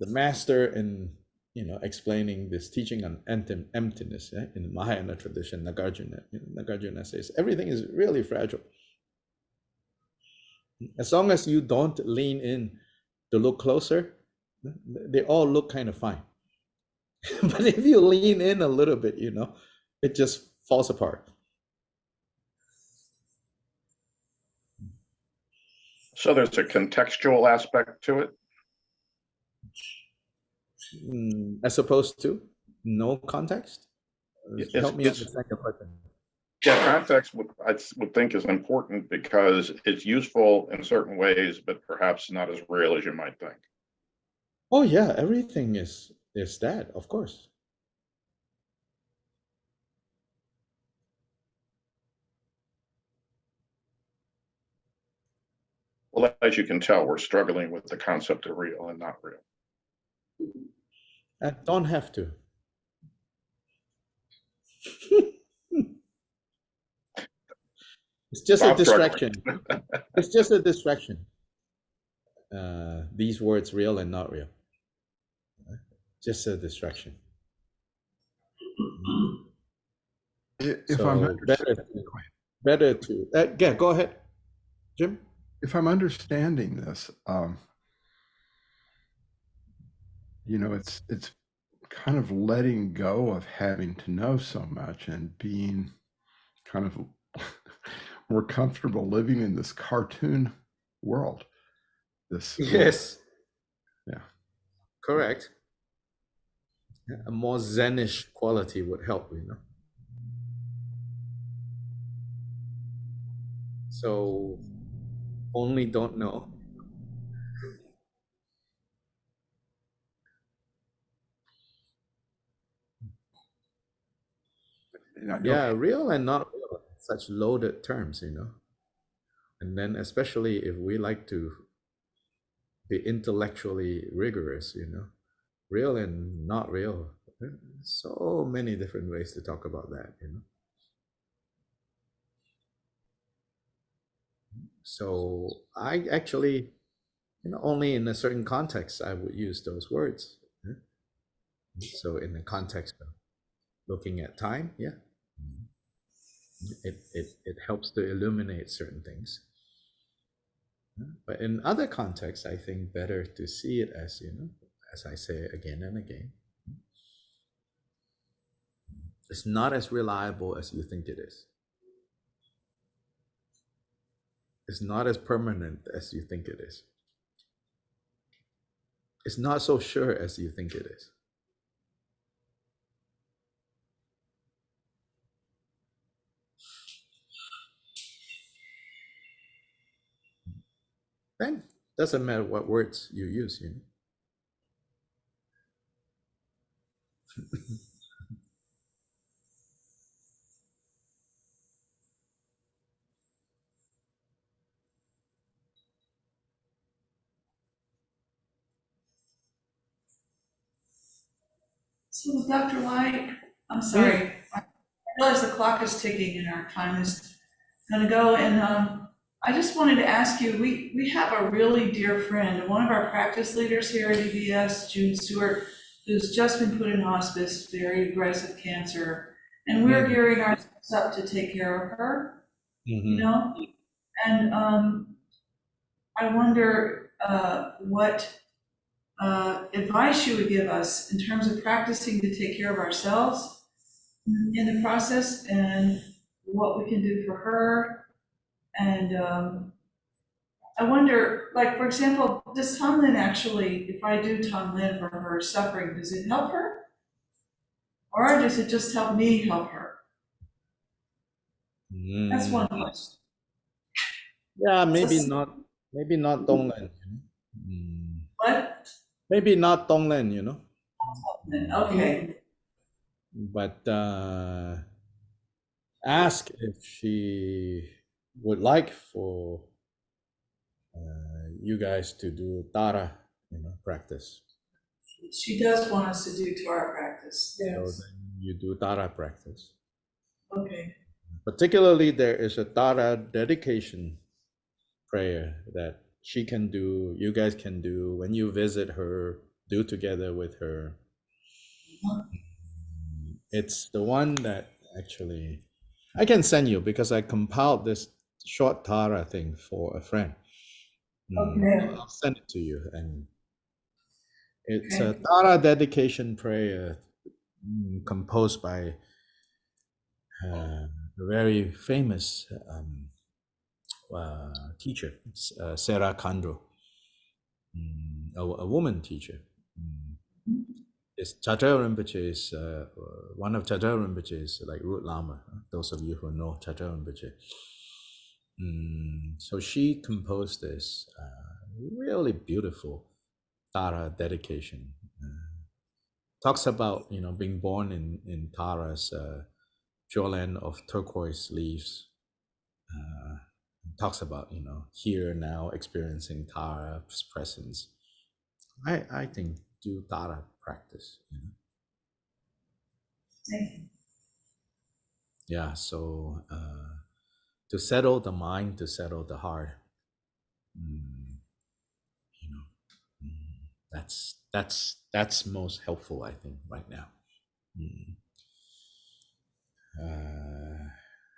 [SPEAKER 1] The master in explaining this teaching on emptiness, in the Mahayana tradition, Nagarjuna says everything is really fragile. As long as you don't lean in to look closer, they all look kind of fine. But if you lean in a little bit, it just falls apart.
[SPEAKER 7] So there's a contextual aspect to it.
[SPEAKER 1] As opposed to no context. Help me understand your question.
[SPEAKER 7] Yeah, context I would think is important because it's useful in certain ways, but perhaps not as real as you might think.
[SPEAKER 1] Oh yeah, everything is that, of course.
[SPEAKER 7] Well, as you can tell, we're struggling with the concept of real and not real.
[SPEAKER 1] I don't have to. It's just a distraction. It's just a distraction. These words, real and not real. Just a distraction.
[SPEAKER 8] If
[SPEAKER 1] So
[SPEAKER 8] I'm
[SPEAKER 1] better to yeah, go ahead, Jim.
[SPEAKER 8] If I'm understanding this, it's kind of letting go of having to know so much and being kind of we're comfortable living in this cartoon world. This
[SPEAKER 1] Yes.
[SPEAKER 8] Yeah.
[SPEAKER 1] Correct. Yeah, a more Zenish quality would help, you know. So only don't know. Yeah, real and not real, such loaded terms, you know. And then especially if we like to be intellectually rigorous, you know, real and not real. So many different ways to talk about that, you know. So I actually, you know, only in a certain context I would use those words. Yeah. So in the context of looking at time, yeah, it helps to illuminate certain things. Yeah. But in other contexts, I think better to see it as, you know, as I say again and again, it's not as reliable as you think it is. It's not as permanent as you think it is. It's not so sure as you think it is. Then doesn't matter what words you use, you know.
[SPEAKER 2] So Dr. Lye, I'm sorry, I realize the clock is ticking and our time is gonna go, and I just wanted to ask you, we have a really dear friend, one of our practice leaders here at EBS, June Stewart, who's just been put in hospice, very aggressive cancer, and we're gearing ourselves up to take care of her, you know? And I wonder what advice you would give us in terms of practicing to take care of ourselves in the process, and what we can do for her. And I wonder, like, for example, does Tonglen actually, if I do Tonglen for her suffering, does it help her? Or does it just help me help her? That's one question.
[SPEAKER 1] Yeah, maybe not Donglen.
[SPEAKER 2] What?
[SPEAKER 1] Maybe not Donglen, you know.
[SPEAKER 2] Okay.
[SPEAKER 1] But ask if she would like for you guys to do Tara, you know, practice.
[SPEAKER 2] She does want us to do Torah practice.
[SPEAKER 1] So then you do Tara practice.
[SPEAKER 2] Okay.
[SPEAKER 1] Particularly, there is a Tara dedication prayer that she can do, you guys can do when you visit her, do together with her. It's the one that actually I can send you because I compiled this short Tara thing for a friend.
[SPEAKER 2] Okay.
[SPEAKER 1] I'll send it to you, and it's a Tara dedication prayer composed by a very famous teacher, Sarah Kandro, a woman teacher. It's Chajel Rinpoche is one of Chajel Rinpoche's like root lama. Those of you who know Chajel Rinpoche. So she composed this really beautiful Tara dedication. Talks about, you know, being born in Tara's pure land of turquoise leaves. Talks about, you know, here now experiencing Tara's presence. I think do Tara practice, you know.
[SPEAKER 2] Thank you.
[SPEAKER 1] Yeah, so to settle the mind, to settle the heart, you know, that's most helpful, I think, right now.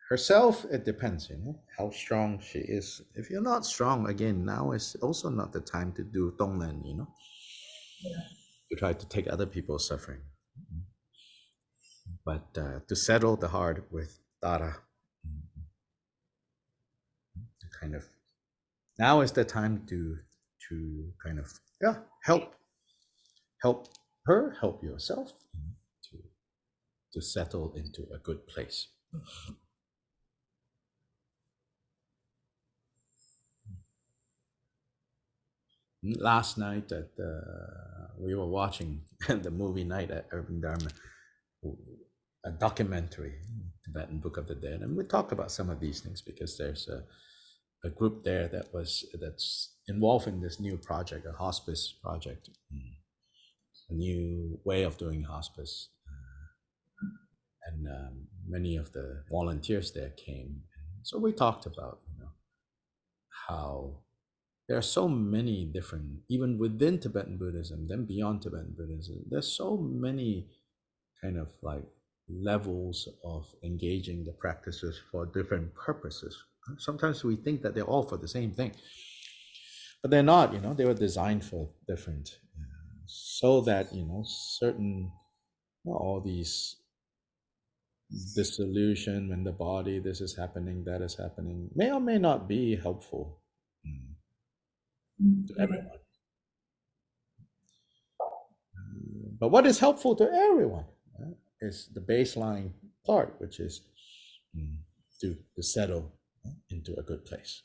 [SPEAKER 1] Herself, it depends, you know, how strong she is. If you're not strong, again, now is also not the time to do Tonglen, you know, to try to take other people's suffering. But to settle the heart with Tara, kind of, now is the time to kind of, yeah, help her, help yourself, to settle into a good place. Last night we were watching the movie night at Urban Dharma, a documentary, Tibetan Book of the Dead, and we talked about some of these things because there's a group there that's involved in this new project, a hospice project, a new way of doing hospice, and many of the volunteers there came. So we talked about, how there are so many different, even within Tibetan Buddhism, then beyond Tibetan Buddhism, there's so many kind of like levels of engaging the practices for different purposes. Sometimes we think that they're all for the same thing, but they're not. They were designed for different, so that certain, all these dissolution in the body, this is happening, that is happening, may or may not be helpful to everyone. But what is helpful to everyone is the baseline part, which is to settle into a good place.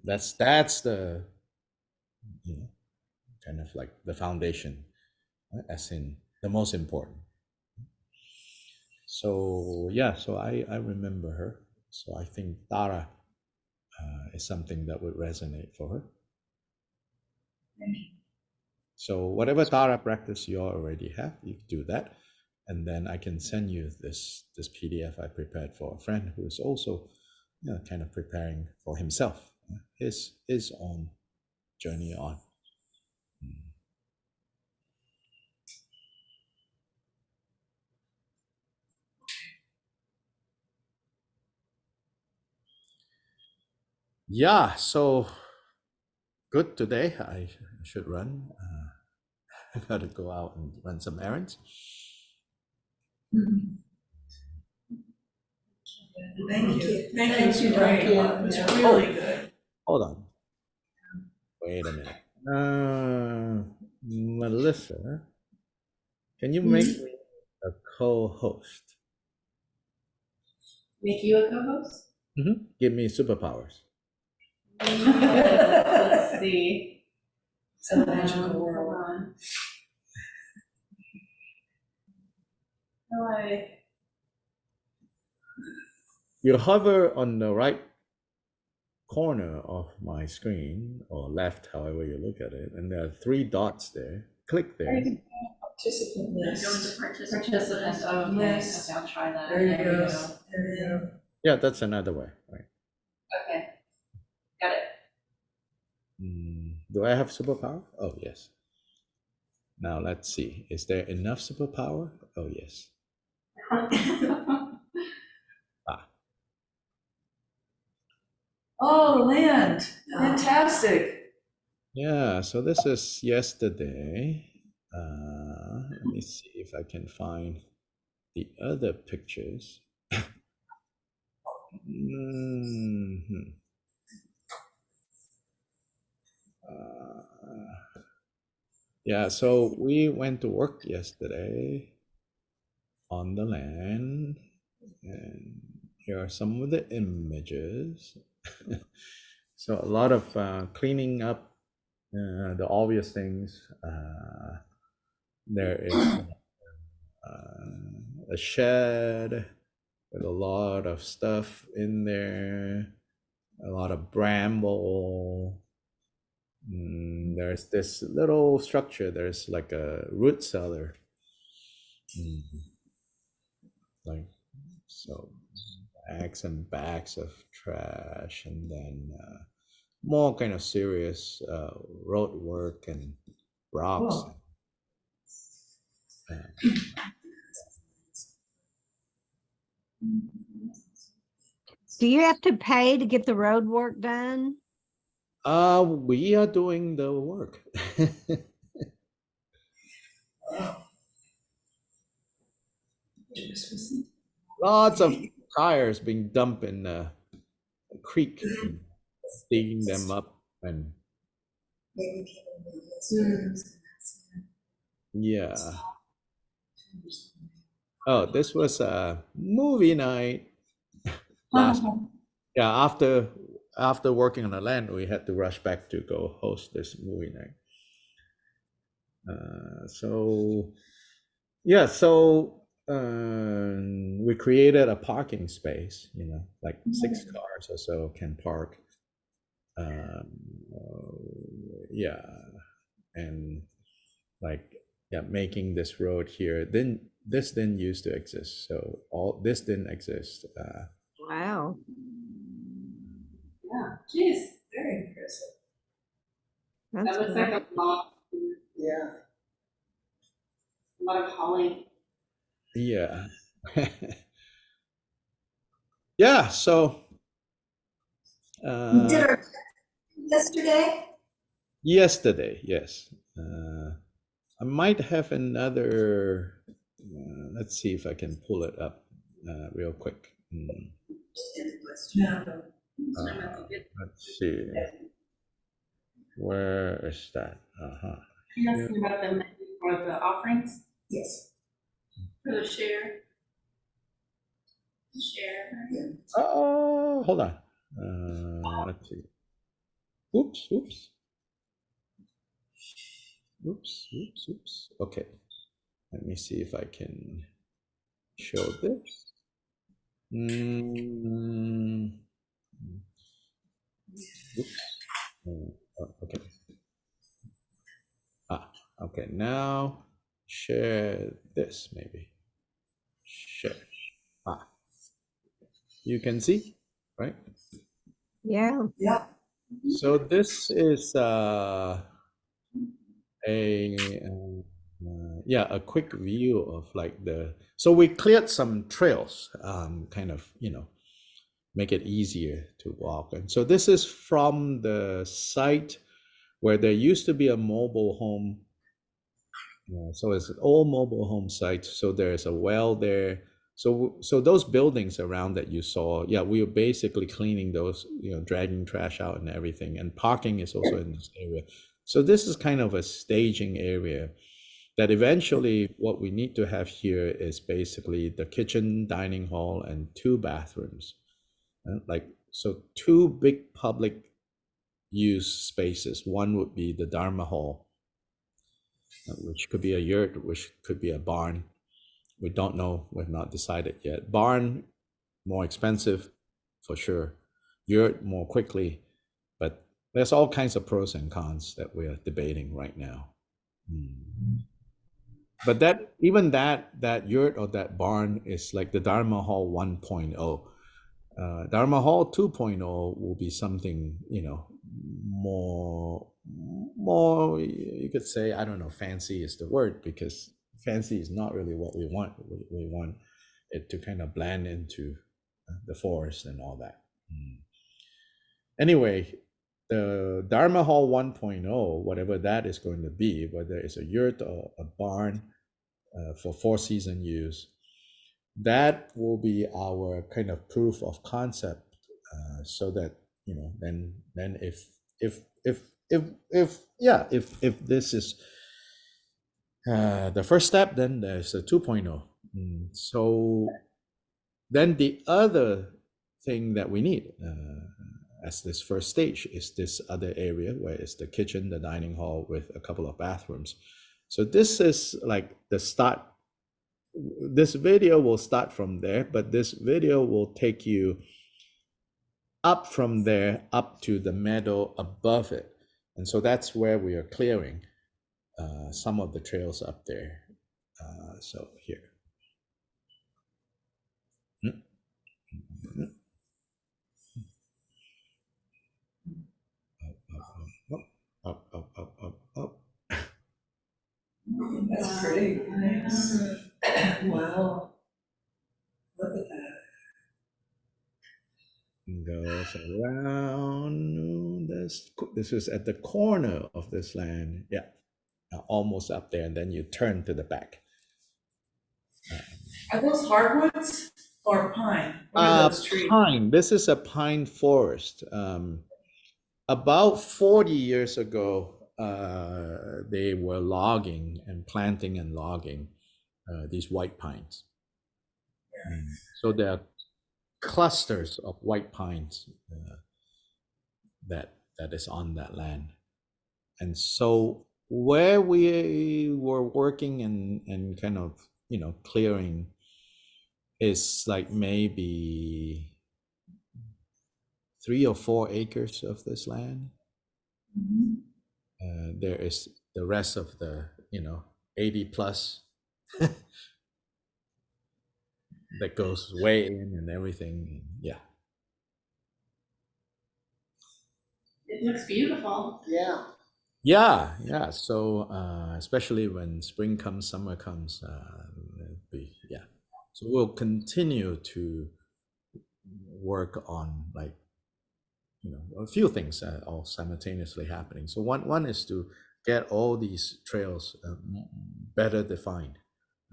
[SPEAKER 1] That's the kind of like the foundation, as in the most important. So yeah, so I remember her. So I think Tara is something that would resonate for her. So whatever Tara practice you already have, you do that, and then I can send you this PDF I prepared for a friend who is also kind of preparing for himself, his own journey on. Yeah, so good today. I should run. I got to go out and run some errands.
[SPEAKER 2] Thank you. Thank you, Dr. Lye. It was really good.
[SPEAKER 1] Hold on. Wait a minute. Melissa, can you make me a co-host?
[SPEAKER 4] Make you a co-host?
[SPEAKER 1] Give me superpowers.
[SPEAKER 4] Let's see.
[SPEAKER 5] It's a magical
[SPEAKER 4] Hold
[SPEAKER 5] world.
[SPEAKER 4] on. How do I?
[SPEAKER 1] You hover on the right corner of my screen, or left, however you look at it, and there are 3 dots there. Click there.
[SPEAKER 5] Participant list.
[SPEAKER 4] Participants, oh, okay,
[SPEAKER 2] List.
[SPEAKER 4] okay, I'll try that.
[SPEAKER 5] There you
[SPEAKER 4] we
[SPEAKER 5] go. There you go.
[SPEAKER 1] Yeah, that's another way, right?
[SPEAKER 4] Okay, got it.
[SPEAKER 1] Do I have superpower? Oh, yes. Now let's see. Is there enough superpower? Oh, yes.
[SPEAKER 2] Oh, land. Fantastic.
[SPEAKER 1] Yeah, so this is yesterday. Let me see if I can find the other pictures. Yeah, so we went to work yesterday on the land, and here are some of the images. So a lot of cleaning up the obvious things. There is a shed with a lot of stuff in there, a lot of bramble. There's this little structure. There's like a root cellar. Like, so bags and bags of trash, and then more kind of serious road work and rocks.
[SPEAKER 6] Do you have to pay to get the road work done?
[SPEAKER 1] We are doing the work. Lots of tires being dumped in a creek, and digging them up, and yeah. Oh, this was a movie night last. Yeah, after working on the land, we had to rush back to go host this movie night. So yeah, so we created a parking space, like 6 cars or so can park. Yeah, and like, yeah, making this road here. Then this didn't used to exist, so all this didn't exist.
[SPEAKER 6] Wow.
[SPEAKER 4] Yeah, geez,
[SPEAKER 2] Very impressive.
[SPEAKER 6] That's
[SPEAKER 4] that looks
[SPEAKER 6] cool.
[SPEAKER 4] like a lot,
[SPEAKER 3] Yeah.
[SPEAKER 4] a lot of hauling.
[SPEAKER 1] Yeah. Yeah, so
[SPEAKER 9] We did our yesterday.
[SPEAKER 1] yesterday, yes. I might have another, let's see if I can pull it up real quick.
[SPEAKER 2] Yeah.
[SPEAKER 1] Let's see. Where is that? Uh-huh.
[SPEAKER 4] You asking about the menu for the offerings,
[SPEAKER 9] Yes.
[SPEAKER 4] for the share? Share.
[SPEAKER 1] Oh, hold on. Let's see. Oops. Okay. Let me see if I can show this. Oops. Okay. Okay. Now share this maybe. Share. You can see, right?
[SPEAKER 6] Yeah.
[SPEAKER 2] Yeah.
[SPEAKER 1] So this is a quick view of like so we cleared some trails, kind of, make it easier to walk. And so this is from the site where there used to be a mobile home. So it's an old mobile home site. So there's a well there. So those buildings around that you saw, yeah, we were basically cleaning those, dragging trash out and everything. And parking is also in this area. So this is kind of a staging area that eventually what we need to have here is basically the kitchen, dining hall, and 2 bathrooms. So 2 big public use spaces. One would be the Dharma hall, which could be a yurt, which could be a barn. We don't know. We've not decided yet. Barn, more expensive, for sure. Yurt, more quickly. But there's all kinds of pros and cons that we're debating right now. But that yurt or that barn is like the Dharma Hall 1.0. Dharma Hall 2.0 will be something, more, you could say, I don't know, fancy is the word, because fancy is not really what we want. We want it to kind of blend into the forest and all that. Anyway, the Dharma Hall 1.0, whatever that is going to be, whether it's a yurt or a barn for 4-season use, that will be our kind of proof of concept, so that then if this is the first step, then there's a 2.0. So then the other thing that we need as this first stage is this other area where it's the kitchen, the dining hall with a couple of bathrooms. So this is like the start. This video will start from there, but this video will take you up from there up to the meadow above it. And so that's where we are clearing some of the trails up there. So here. Up.
[SPEAKER 2] That's pretty nice. Wow. Look at that.
[SPEAKER 1] Goes around this is at the corner of this land. Yeah, almost up there, and then you turn to the back.
[SPEAKER 2] Are those hardwoods? or pine? What are those trees?
[SPEAKER 1] Pine. This is a pine forest. About 40 years ago, they were logging and planting and logging these white pines. So there are clusters of white pines that is on that land. And so where we were working and kind of, clearing is like maybe 3 or 4 acres of this land. There is the rest of the 80 plus that goes way in and everything. Yeah.
[SPEAKER 4] It looks beautiful.
[SPEAKER 3] Yeah.
[SPEAKER 1] Yeah. So especially when spring comes, summer comes, yeah. So we'll continue to work on like a few things all simultaneously happening. So one is to get all these trails better defined.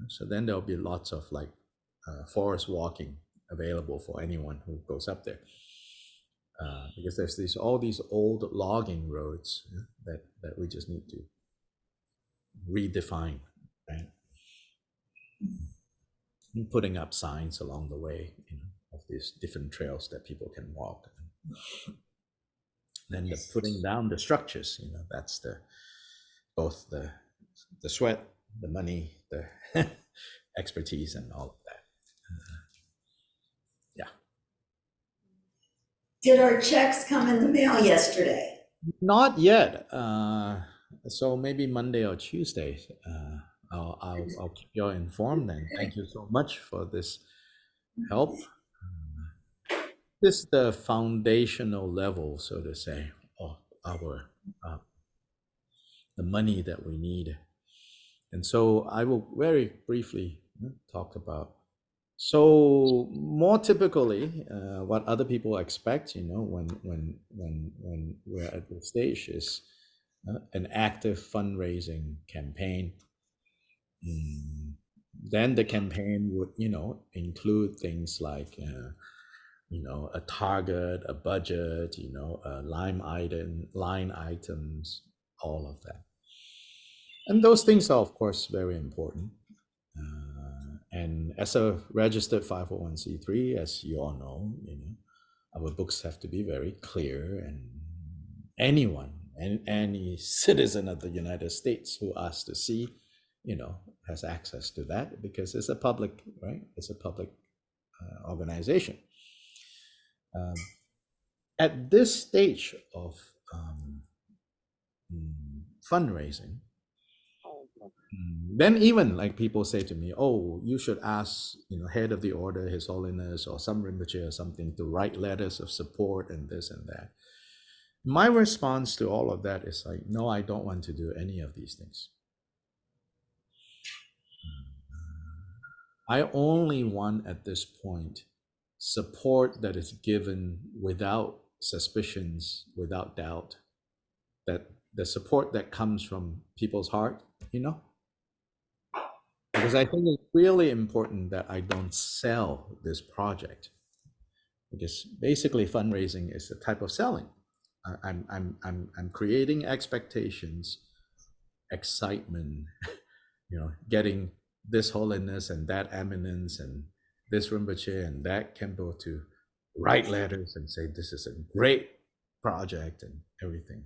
[SPEAKER 1] So then there'll be lots of like forest walking available for anyone who goes up there. Because there's all these old logging roads that we just need to redefine, right? And putting up signs along the way, of these different trails that people can walk. Then putting down the structures, that's both the sweat, the money, the expertise, and all of that. Yeah.
[SPEAKER 9] Did our checks come in the mail yesterday?
[SPEAKER 1] Not yet. So maybe Monday or Tuesday. I'll keep you all informed. And thank you so much for this help. This is the foundational level, so to say, of our the money that we need. And so I will very briefly talk about. So more typically, what other people expect, when we're at the stage is an active fundraising campaign. Then the campaign would, include things like, a target, a budget, line items, all of that. And those things are, of course, very important. And as a registered 501c3, as you all know, our books have to be very clear, and anyone and any citizen of the United States who asks to see, has access to that because it's a public, right? It's a public organization. At this stage of fundraising, then even like people say to me, oh, you should ask, head of the order, His Holiness, or some Rinpoche or something to write letters of support and this and that. My response to all of that is like, no, I don't want to do any of these things. I only want at this point support that is given without suspicions, without doubt, that the support that comes from people's heart, because I think it's really important that I don't sell this project, because basically fundraising is a type of selling. I'm creating expectations, excitement, getting this holiness and that eminence and this Rinpoche and that Kempo to write letters and say this is a great project and everything.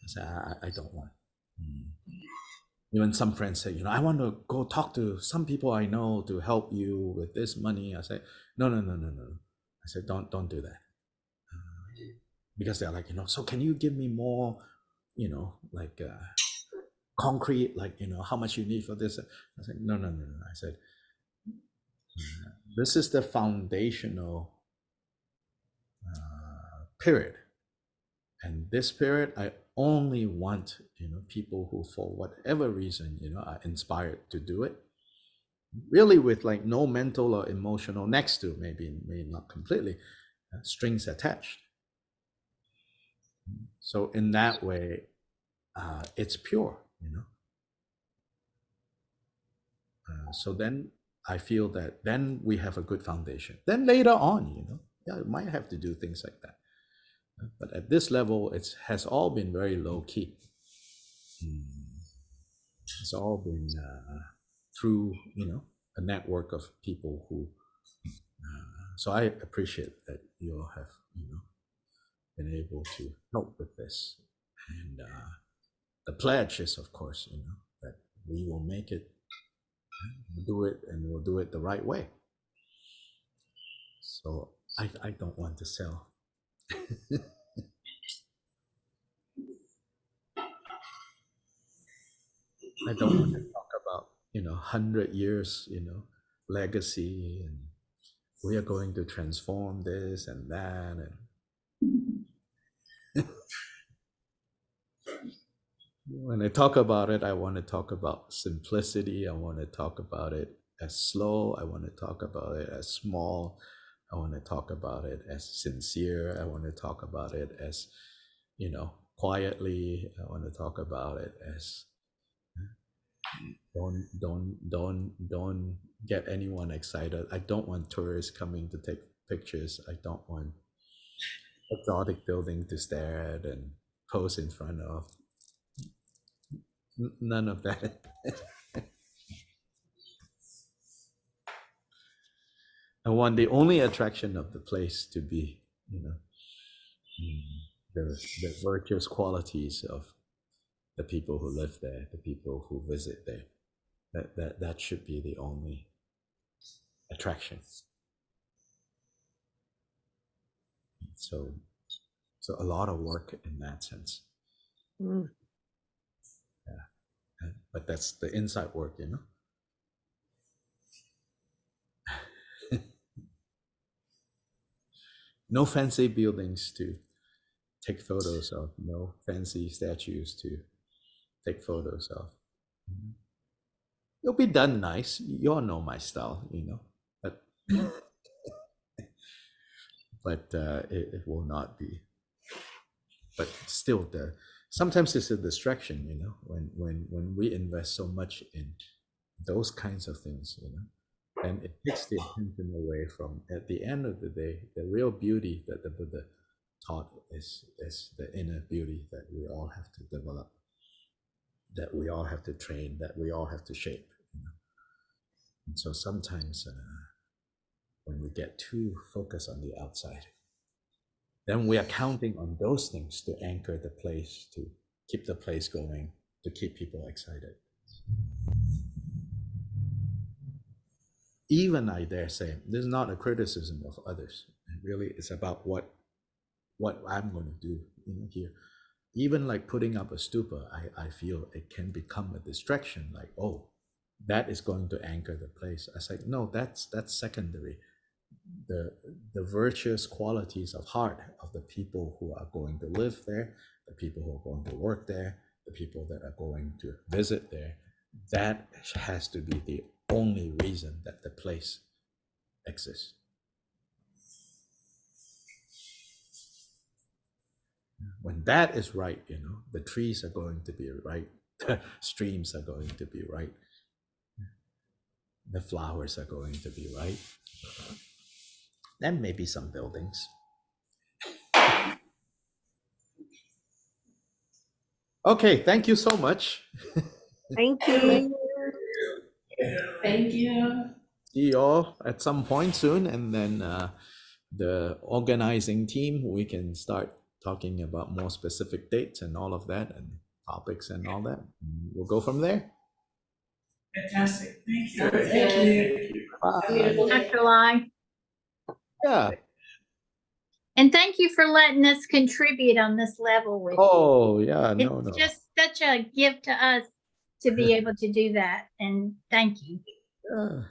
[SPEAKER 1] So I don't want. Even some friends say, I want to go talk to some people I know to help you with this money. I say, no. I said, don't do that. Because they're like, so can you give me more, like concrete, like, how much you need for this? I said, no. I said, this is the foundational period. And this period, I only want, people who, for whatever reason, are inspired to do it, really with like no mental or emotional next to, maybe not completely, strings attached. So in that way, it's pure, So then I feel that then we have a good foundation. Then later on, yeah, we might have to do things like that. But at this level, it has all been very low key. It's all been through, a network of people who. So I appreciate that you all have, been able to help with this. And the pledge is, of course, that we will make it, we'll do it, and we'll do it the right way. So I don't want to sell. I don't want to talk about, 100 years, legacy, and we are going to transform this and that. And when I talk about it, I want to talk about simplicity. I want to talk about it as slow. I want to talk about it as small. I want to talk about it as sincere. I want to talk about it as, quietly. I want to talk about it as don't get anyone excited. I don't want tourists coming to take pictures. I don't want exotic building to stare at and pose in front of. None of that. I want the only attraction of the place to be, the virtuous qualities of the people who live there, the people who visit there. That should be the only attraction. So a lot of work in that sense. Yeah, but that's the inside work, No fancy buildings to take photos of, no fancy statues to take photos of. It'll be done nice. You all know my style, but it will not be. But still, sometimes it's a distraction, when we invest so much in those kinds of things, and it takes the attention away from, at the end of the day, the real beauty that the Buddha taught is the inner beauty that we all have to develop, that we all have to train, that we all have to shape. And so sometimes when we get too focused on the outside, then we are counting on those things to anchor the place, to keep the place going, to keep people excited. Even, I dare say, this is not a criticism of others. It really is about what I'm going to do here. Even like putting up a stupa, I feel it can become a distraction, like, oh, that is going to anchor the place. I say, no, that's secondary. The virtuous qualities of heart of the people who are going to live there, the people who are going to work there, the people that are going to visit there, that has to be the only reason that the place exists. When that is right, the trees are going to be right, the streams are going to be right, the flowers are going to be right. Then maybe some buildings. Okay, thank you so much.
[SPEAKER 6] Thank you.
[SPEAKER 4] Thank you.
[SPEAKER 1] See you all at some point soon, and then the organizing team, we can start talking about more specific dates and all of that, and topics and all that. We'll go from there.
[SPEAKER 2] Fantastic. Thank you.
[SPEAKER 5] Thank you.
[SPEAKER 1] Bye.
[SPEAKER 11] Dr. Lye.
[SPEAKER 1] Yeah.
[SPEAKER 11] And thank you for letting us contribute on this level with you.
[SPEAKER 1] Oh, yeah. No,
[SPEAKER 11] It's
[SPEAKER 1] no.
[SPEAKER 11] just such a gift to us to be able to do that. And thank you.
[SPEAKER 1] Yeah.